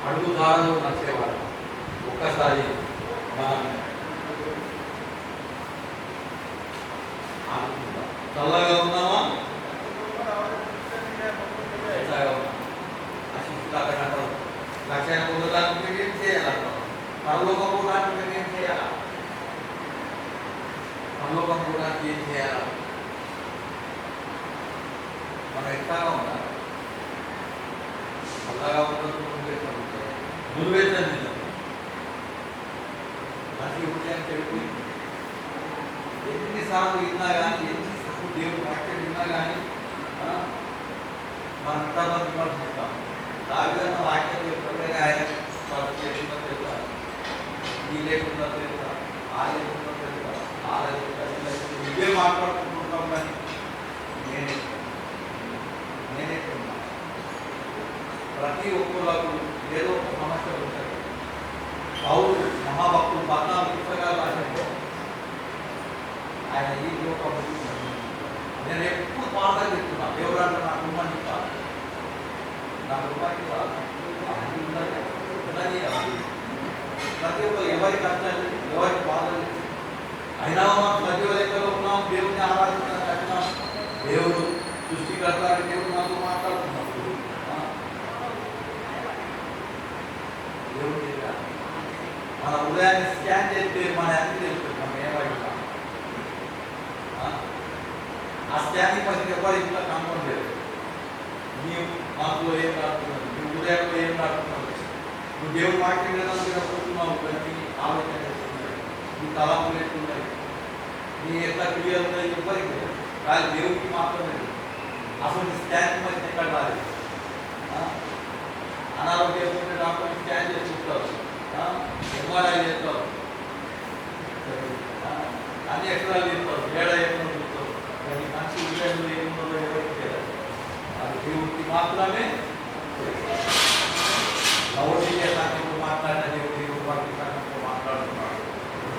అడుగుదారులు నచ్చేవాళ్ళమా? ఒక్కసారి మనం చల్లగా ఉన్నామా? లక్ష్యాన్ని పొందడానికి మేము ఏం చేయాలంటాం? పరలోకం పోవడానికి మేము ఏం చేయాలా? పరలోకం పోవడానికి ఏం చేయాలా? మనం ఎట్లాగా ఉండాలి? చల్లగా ఉండదు, నువ్వేంటండి మంచి ఉంటే చెప్పి ఎన్నిసార్లు విన్నా కానీ, ఎన్నిసార్లు దేవుడు వాక్యం విన్నా కానీ మనం తర్వాత విమర్శిస్తాం. దావిదన్న వాక్యం చెప్పగానే ఆయన లేకుండా తెలుసా, ఈ లేకుండా తెలుసా, ఆ లేకుండా తెలుసా, ఆ లేకుండా ఇవే మాట్లాడుకుంటున్నాం. కానీ నేనే ప్రతి ఒక్కరికి ఏదో ఒక సమస్య ఉంటుంది. పౌరులు మహాభక్తులు 14 పుస్తకాలు రాసినప్పుడు ఆయన ఈ లోకం నేను ఎప్పుడు పాఠాలు చెప్తున్నాను. ఎవరంటే నాకు ఇవ్వని చెప్తాను, నాకు రూపాయలు ప్రతి ఒక్కరు ఎవరి కష్టాలు, ఎవరికి బాధలు అయినా మనం సజీవ లెక్కలో ఉన్నాం. దేవుడిని ఆరాధించడం కట్టినాం. దేవుడు సృష్టికర్త, దేవుడు నాతో మాట్లాడుతున్నాడు. దేవుడు మన ఉదయాన్ని స్కాన్ చేస్తే మన అన్ని తెలుసుకుంటాం ఏమైనా. ఆ స్కానింగ్ పని ఎవరు ఇంట్లో కాంపౌండ్ లేదు. నీవు మనసులో ఏం రాస్తున్నావు, నువ్వు ఉదయంలో ఏం రాస్తున్నావు, నువ్వు దేవుడు వాక్యం పోతున్నావు, ప్రతి ఆలోచన చేస్తున్నాయి, నీ తలంపులు ఎట్లున్నాయి, నీ ఎట్లా క్లియర్ ఉన్నాయి ఎవరికి లేదు. కానీ దేవుడికి మాత్రమే లేదు. అసలు స్కానింగ్ పని ఎక్కడ రాలేదు. అనారోగ్యం ఉంటే డాక్టర్ స్కాన్ చేసి చూస్తారు, ఎంఆర్ఐ చేస్తారు, అన్ని ఎక్స్రాలు చేస్తారు, ఏడా ఏమో చూస్తారు. కానీ మంచి విషయంలో ఏముందో ఎవరికి తెలియదు. అది దేవుడికి మాత్రమే. లౌకిక సంఖ్యతో మాట్లాడిన దేవుడు వాటి సంఖ్యతో మాట్లాడుతున్నాడు.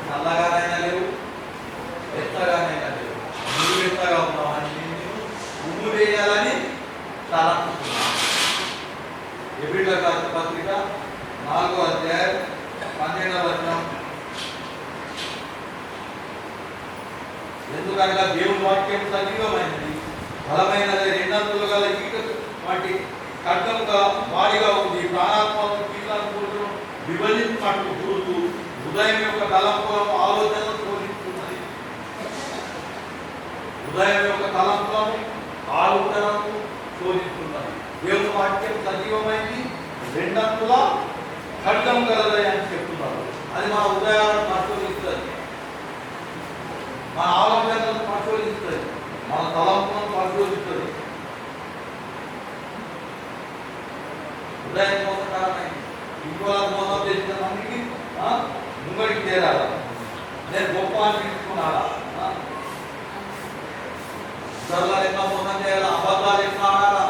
చల్లగానైనా లేవు, ఎత్తగానైనా లేవు. నువ్వు ఎత్తగా ఉన్నావు అని నేను ముందు వేయాలని తలంటున్నాను. ఎబ్రియుల రాసిన పత్రిక 4వ అధ్యాయం 12వ వచనం. ఎందుకనగా దేవుని వాక్యం సజీవమైనది, బలమైనది, రెండంతులు గల ఈట వంటి ఖడ్గముగా వాడిగా ఉంది. ప్రాణాత్మను కీర్తనను విభజించినట్టు చూస్తూ హృదయం యొక్క తలంపులను ఆలోచనలు శోధిస్తున్నది. హృదయం యొక్క తలంపులను ఆలోచనలు శోధిస్తున్నది. దేవుని వాక్యం సజీవమైంది, రెండంతుల ఖడ్గం కలదని అని చెప్తున్నారు. అది మన ఉదయాలను పరిశోధిస్తుంది, మన ఆలోచనలను పరిశోధిస్తుంది, మన తలంపులను పరిశోధిస్తుంది. ఉదయం మోసకారమైంది, ఇంకోళ్ళకు మోసం చేసిన మందికి ముంగడికి చేరాలా, నేను గొప్ప అనిపించుకున్నారా, ఇతరులను ఎట్లా మోసం చేయాలా, అబద్ధాలు ఎట్లా ఆడాలా,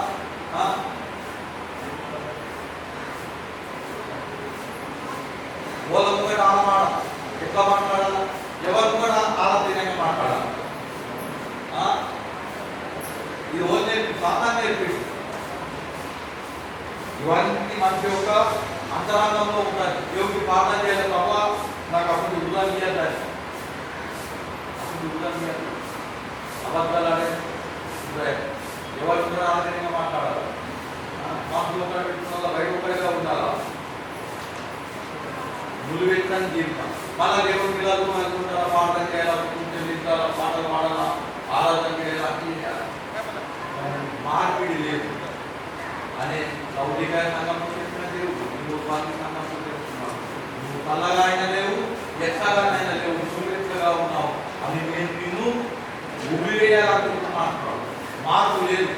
వాళ్ళ ముంగట ఆడమాట ఎట్లా మాట్లాడాలా, ఎవరు కూడా ఆరాధీనంగా మాట్లాడాలి. ఇవన్నీ మనిషి యొక్క అంతరంగంలో ఉంటాయి. దేవుడికి ప్రార్థన చేయాలి తప్ప నాకు అప్పుడు ఉదాహరణ చేయాలి, అప్పుడు ఉదాహరణ చేయాలి. అబద్ధాలు ఆడే ఎవరు ఆరోగ్యంగా మాట్లాడాలి. మాకు ఒకరు పెట్టుకున్న బయట ఒకరిగా ఉండాలా, నువ్వెత్తని జీవితం. మళ్ళా దేవుడి పిల్లలు అనుకుంటారా, ప్రార్థన చేయాలి, చెల్లించాలా, పాటలు పాడాలా, ఆరాధన చేయాలి, అన్ని చేయాలి. మార్పిడి లేదు అనే లౌకిక సంఘంలో చెప్పిన దేవుడు, నువ్వు పార్టీ సంఘంలో చెప్తున్నావు. నువ్వు చల్లగా అయినా లేవు, ఎచ్చగా అయినా లేవు, నువ్వెచ్చగా ఉన్నావు అని నేను నిన్ను ఉమ్మి వేయాలనుకుంటున్నాను. మార్పు లేదు.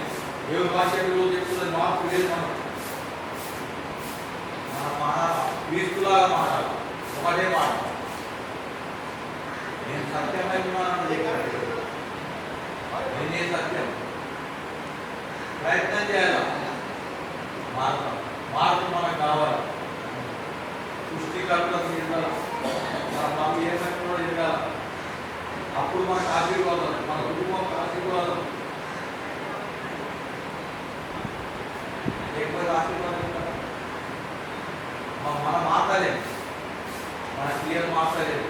దేవుడి భాషలో చెప్తున్నది మార్పు లేదు. మన క్రీస్తులాగా మాట్లాడు, ఒకటే మాట. నేను సత్యమైనాను చెప్పాను, నేనే సత్యం. ప్రయత్నం చేయాలి, మార్పు మనకు కావాలి. సృష్టికర్తలు ఎదగాల, మన మమ్మీ ఏమైనా ఎదగాల. అప్పుడు మనకు ఆశీర్వాదం, మన కుటుంబంకి ఆశీర్వాదం. లేకపోతే ఆశీర్వాదం కదా. మన మాట్లాడలేదు, మన క్రియలు మాట్లాడలేదు,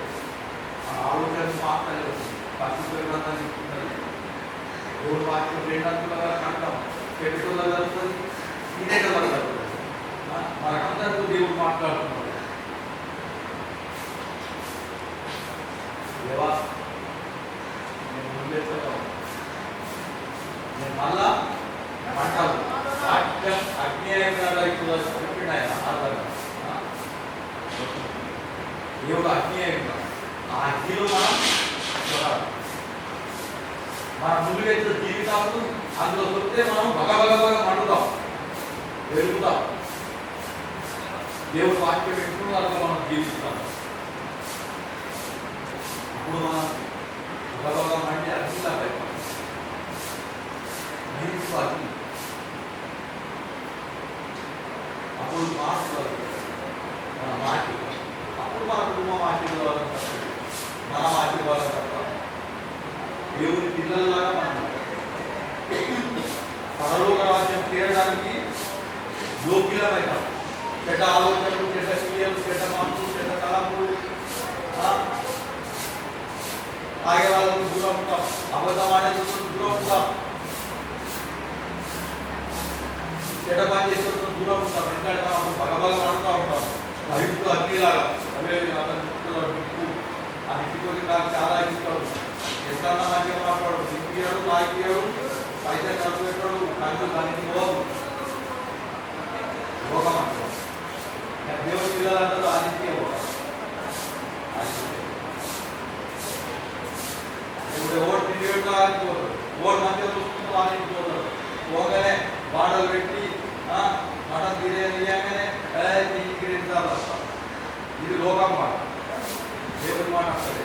మన ఆలోచనలు మాట్లాడలేదు. పరిశుభ్రంగా చెప్తున్నది దేవుడు వాక్యం రెండంతులుగా కంటాం, చెట్టులో కలుగుతుంది, ఇదే కలుగుతుంది. మనకందరితో దేవుడు మాట్లాడుతున్నాడు. దేవా నేను ముందెత్తాను, నేను మళ్ళా అంటాను వాక్యం అజ్ఞాయంగా ఇప్పుడు చెప్పిండు ఆయన ఆధారంగా. దేవుడు అజ్ఞాయంగా ఆ అగ్నిలో మనం చూడాలి. మన ముందు ఎత్తున జీవితాలు అందులో వస్తే మనం బగబగబగా మండుతాం, వెలుగుతాం. దేవుడు వాక్యం పెట్టుకుని వాళ్ళకి మనం జీవిస్తాం. అప్పుడు మనం బగబగ మండి అగ్నిలా పెట్టాం. అగ్ని అప్పుడు మార్చుకోవాలి మన మాటి. అప్పుడు మన కుటుంబం ఆశీర్వాదం తప్పదు, మనం ఆశీర్వాదం తప్ప దేవుని పిల్లల్లాగా మనం పరలోక రాజ్యం చేరడానికి యోగ్యులమైనా. చెడ్డ ఆలోచనలు, చెడ్డ క్రియలు, చెడ్డ మాటలు, చెడ్డ తలంపులు, తాగే వాళ్ళకు దూరం ఉంటాం, అబద్ధం ఆడేందుకు దూరం ఉంటాం, చెడ్డ పని చేసే దూరం ఉంటాం. ఎందుకంటే మనం బలబలం ఆడుతూ ఉంటాం. అహింస అగ్నిలాగా అవే అతను ఆ ఇంటికి నాకు చాలా ఇస్తాడు. ఎక్కడన్నా మంచిగా మాట్లాడు, ఇంటియాడు, తాగియాడు, పైసా ఖర్చు పెట్టాడు, కళ్ళు దానికి పోదు. భోగం అంటారు. దేవుడి పిల్లలందరూ ఆదిత్య ఇప్పుడు ఓటు తిండి పెడతా ఆగిపోతాడు, ఓటు మంచిగా చూసుకుంటూ ఆగిపోతాడు. పోగానే బాటలు పెట్టి మటన్ బిర్యానీ ఇవ్వగానే ఇది లోకం మాట, దేవుడి మాట అసలే.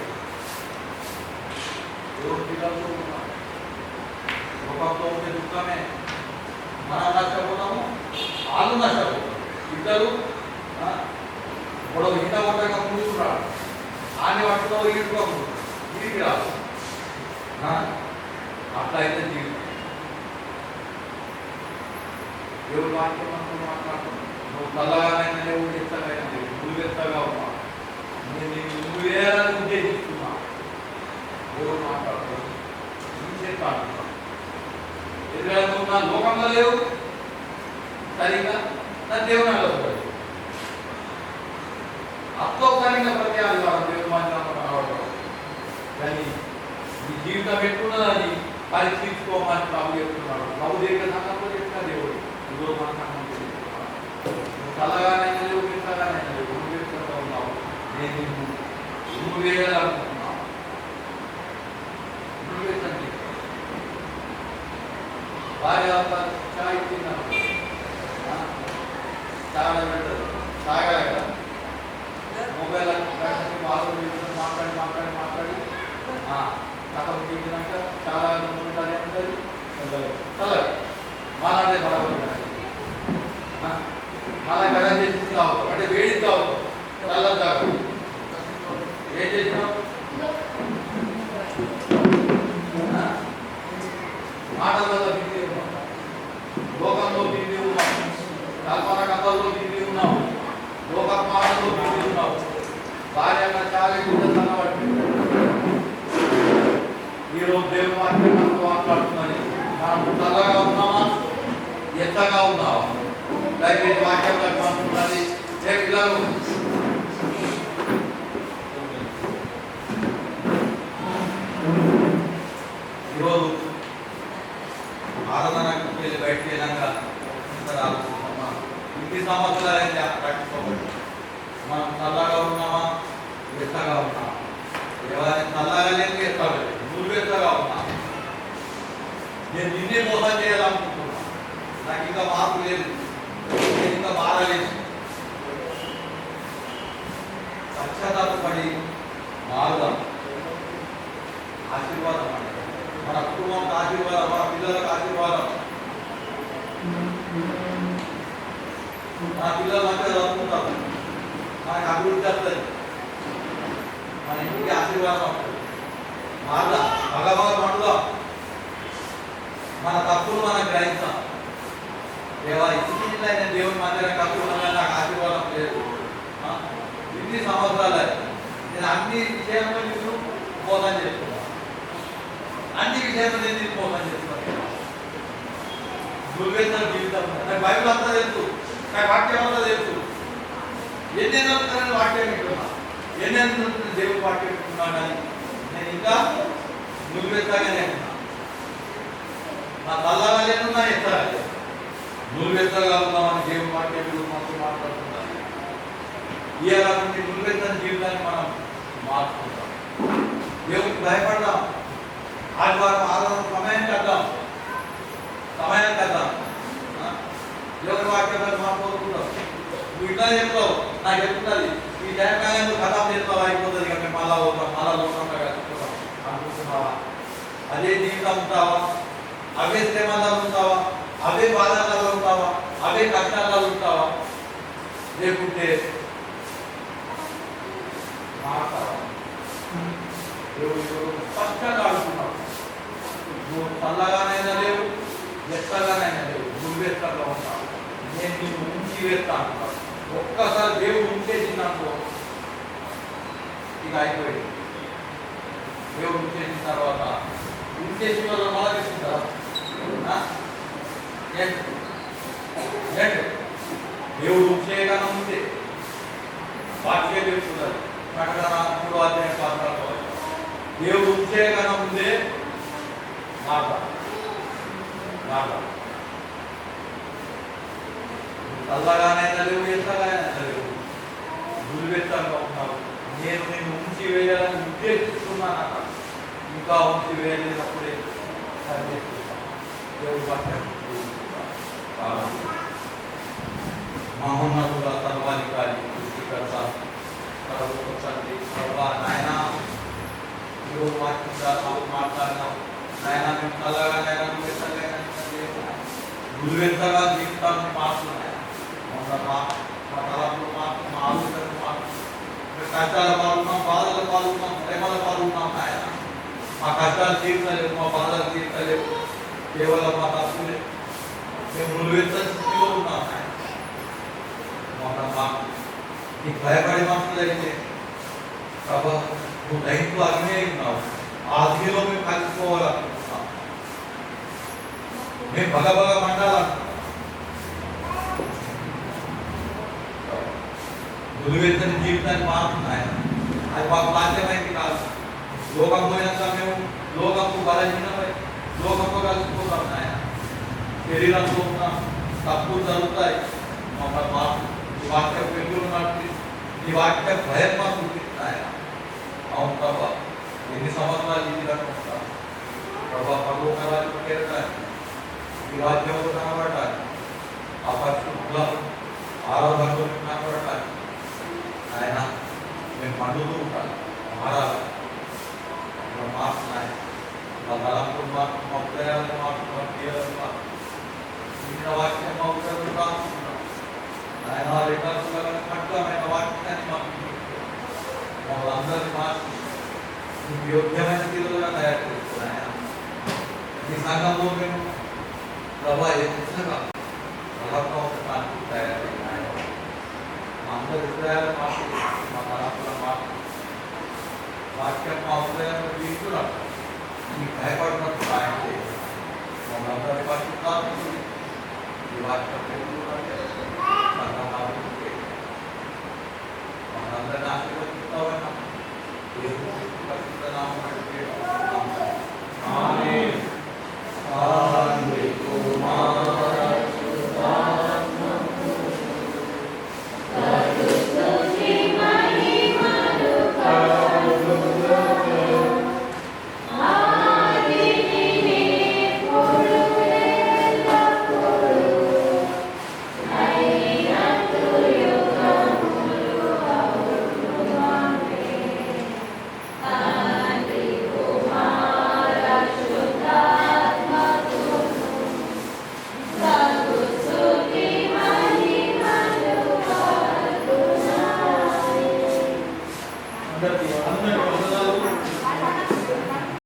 దేవుడి పిల్లలతో లోకంతో ఉండే దుఃఖమే. మనం నష్టపోతాము, వాళ్ళు నష్టపోతాము. ఇద్దరు గొడవ ఇంత వంటగా ముందుకు రాడు, ఆని వాటితో ఈడుకోము, తిరిగి రాదు. అట్లా అయితే జీవితం. దేవుడు వాక్యం మాట్లాడుతున్నావు. నువ్వు తల్లగానైనా లేవు, ఎత్తగైనా లేవు, నువ్వు ఎత్తగా ఉన్నావు. నువ్వు వేయాలని ఉద్దేశిస్తున్నా. దేవుడు మాట్లాడుతున్నావు, ఎదురు నా లోకంలో లేవు సరిగ్గా, నా దేవుని అలవాటు అత్వసరిగా ప్రతి ఆదివారం దేవుడు మాట్లాడడం రావడం. కానీ నీ జీవితం పెట్టుకున్నదని పరీక్షించుకోమని ప్రభు చెప్తున్నాడు. ప్రభు దగ్గర సంఘంలో చెప్పిన దేవుడు ఈరోజు మన సంఘంలో చెప్తున్నాడు. నువ్వు కలగానైనా లేవు, మిగతాగానైనా లేవు, నువ్వు చెప్తున్నా ఉన్నావు. నేను నువ్వు వేయాలనుకుంటున్నావు, నువ్వే తండ్రి. భార్య చాయ్ తిన్నాను, చాలా పెట్టదు, తాగలేక మొబైల్ మాట్లాడి మాట్లాడి మాట్లాడి కథలు తీసినాక చాలా ఉంటుంది. చల్లగా మాలాడే బరాబర్ మళ్ళా గరం చేసి తాగుతావు, అంటే వేడి తాగుతావు, చల్ల తాగు. ఏం చేసినావు? మాటల వల్ల బింది లోకంలో బింది కల్పన ఎవరైనా చల్లగా లేదు ఎత్తగా లేదు నువ్వెత్తగా ఉన్నా నేను నిన్నే మోసం చేయాలనుకుంటున్నా నాకు ఇంకా మార్పు లేదు నేను ఇంకా మారలేదు పశ్చాత్తాపడి మారుదాం ఆశీర్వాదం అంటే మన కుటుంబానికి ఆశీర్వాదం మన పిల్లలకు ఆశీర్వాదం మన పిల్లలు మంచిగా చదువుకుంటారు మనకి అభివృద్ధి వస్తుంది మన ఇంటికి ఆశీర్వాదం వస్తుంది మారుదాం భగవంతుడు మండుదాం మన తప్పులు మనం గ్రహించాం దేవా ఇంటికి దేవుని మందిరం కట్టుకున్నా నాకు ఆశీర్వాదం లేదు ఇన్ని సంవత్సరాలు నేను అన్ని విషయంలో నీకు మోసం చేస్తున్నాను అన్ని విషయంలో నేను నీకు మోసం చేస్తున్నాను దుర్వేదన జీవితం నాకు బైబిల్ అంతా తెలుసు నాకు వాక్యం అంతా తెలుసు ఎన్నెన్నో వాక్యం వింటున్నా ఎన్నెన్నో దేవుడు వాక్యం వింటున్నా కానీ నేను ఇంకా దుర్వేదగానే ఉన్నా నా తల్లగా లేదు నా ఎత్తగా లేదు దుర్వేదగా ఉన్నామని దేవుడు వాక్యం మనసు మాట్లాడుతున్నాను ఈ అలాంటి దుర్వేదన జీవితాన్ని మనం మార్చుకుంటాం దేవుడికి భయపడదాం ఆదివారం ఆదివారం సమయానికి వద్దాం దేవుని వాక్యాలు మాట్లాడుకుంటాం నువ్వు ఇట్లా చెప్తావు నాకు చెప్తుంది ఈ టైంలో కథం చేస్తావు అయిపోతుంది ఇక మేము మళ్ళా పోతాం మళ్ళా లోకంగా కలుసుకుంటాం అనుకుంటున్నావా అదే జీవితం ఉంటావా అవే శ్రమల్లో ఉంటావా అవే బాధలలో ఉంటావా అవే కష్టాలలో ఉంటావా లేకుంటే దేవుడు స్పష్టంగా అడుగుతున్నాడు నువ్వు చల్లగానైనా లేవు ఎత్తగానైనా లేవు నువ్వెత్తగా ఉంటావు నేను నిన్ను ఉంచి వేస్తా అంటున్నాడు ఒక్కసారి దేవుడు ఉంచేసినప్పుడు ఇక అయిపోయింది దేవుడు ఉంచేసిన తర్వాత ఉంచేసిన వాళ్ళు మొదలెట్టింటారా దేవుడు ఉంచేయగానే ఉంటే వాక్యం చెప్తున్నారు ప్రకటన 3వ అధ్యాయం 14వ వచనం దేవుడు ఉంచేయగానే ముందే మాట చల్లగానైనా లేవు ఎత్తగానైనా లేవు దుర్వెత్తంగా ఉన్నావు నేను నిన్ను ఉంచి వేయాలని ఉద్దేశిస్తున్నాను ఇంకా ఉంచి వేయలేనప్పుడే సరిచేస్తున్నాను దేవుడు వాక్యం మహోన్నతుల సర్వాధికారి సృష్టికర్త తండ్రి ప్రభా నాయన ఈరోజు వాక్యం మాట్లాడినాం నాయన మేము చల్లగానైనా గురువెత్తగా జీవితాన్ని మార్చున్నాయి మా తలపులు మార్పు మా ఆలోచనలు మార్పు కష్టాల పాల్గొన్నాం బాధల పాల్గొన్నాం ప్రేమల పాల్గొన్నాం నాయన మా కష్టాలు తీర్చలేవు మా బాధలు తీర్చలేవు కేవలం మా తప్పులే మేము గురువెత్తని స్థితిలో ఉన్నాం నాయన నీకు భయపడే మనుషులు అయితే ప్రభా నువ్వు దైత్వ అగ్ని ఉన్నావు ఆ అగ్నిలో మేము కలిసిపోవాలనుకుంటున్నాం మేము బగబగ మండాలనుకుంటున్నాం గురువెత్తని జీవితాన్ని మారుతున్నాయి అది మాకు బాధ్యమైంది కాదు లోకం పోయినాక మేము లోకంకు బలహీనమై లోకంతో కలిసిపోతాం నాయన శరీరంలో ఉన్న తప్పులు జరుగుతాయి మమ్మల్ని మార్పు ఈ వాక్య పెరుగులు నడిపి ఈ వాక్య భయం మాకు చూపిస్తాయి అవును ప్రభా ఎన్ని సంవత్సరాలు ఇది కట్టుకుంటాం ప్రభా పర్లోక రాజ్యం చేరటానికి ఈ రాజ్యంలో కనబడటానికి ఆ పరిశుద్ధుల ఆరాధనలో కనబడటానికి ఆయన మేము పండుతూ ఉంటాం మారాలి మార్చున్నాయి మా తలంపులు మార్పు మా హృదయాలను మార్పు మా క్రియలను మార్పు మిగిలిన వాక్యం మా హృదయాలను మార్చుకుంటాం ఆయన రికార్డుల ఖడ్గమైన వాక్యాన్ని మాకు మమ్మల్ని అందరినీ మార్చి మీకు యోగ్యమైన తీరుగా తయారు చేస్తున్నాయి ఆయన ఈ సంఘంలో మేము ప్రభా ఎంతగా ప్రభావం తయారైంది ఆయన మా అందరి హృదయాలు మార్చి మా తలంపుల మార్చి వాక్యం మా హృదయాలను తీసుకురాడు మీకు భయపడినట్టు సాయం చేయాలి మమ్మల్ని అందరి పరిశుద్ధాత్మ ఈ వాక్యం మనందరినీ ఆశీర్వదిస్తావన్నా పరిశుద్ధ నామం ఆమేన్.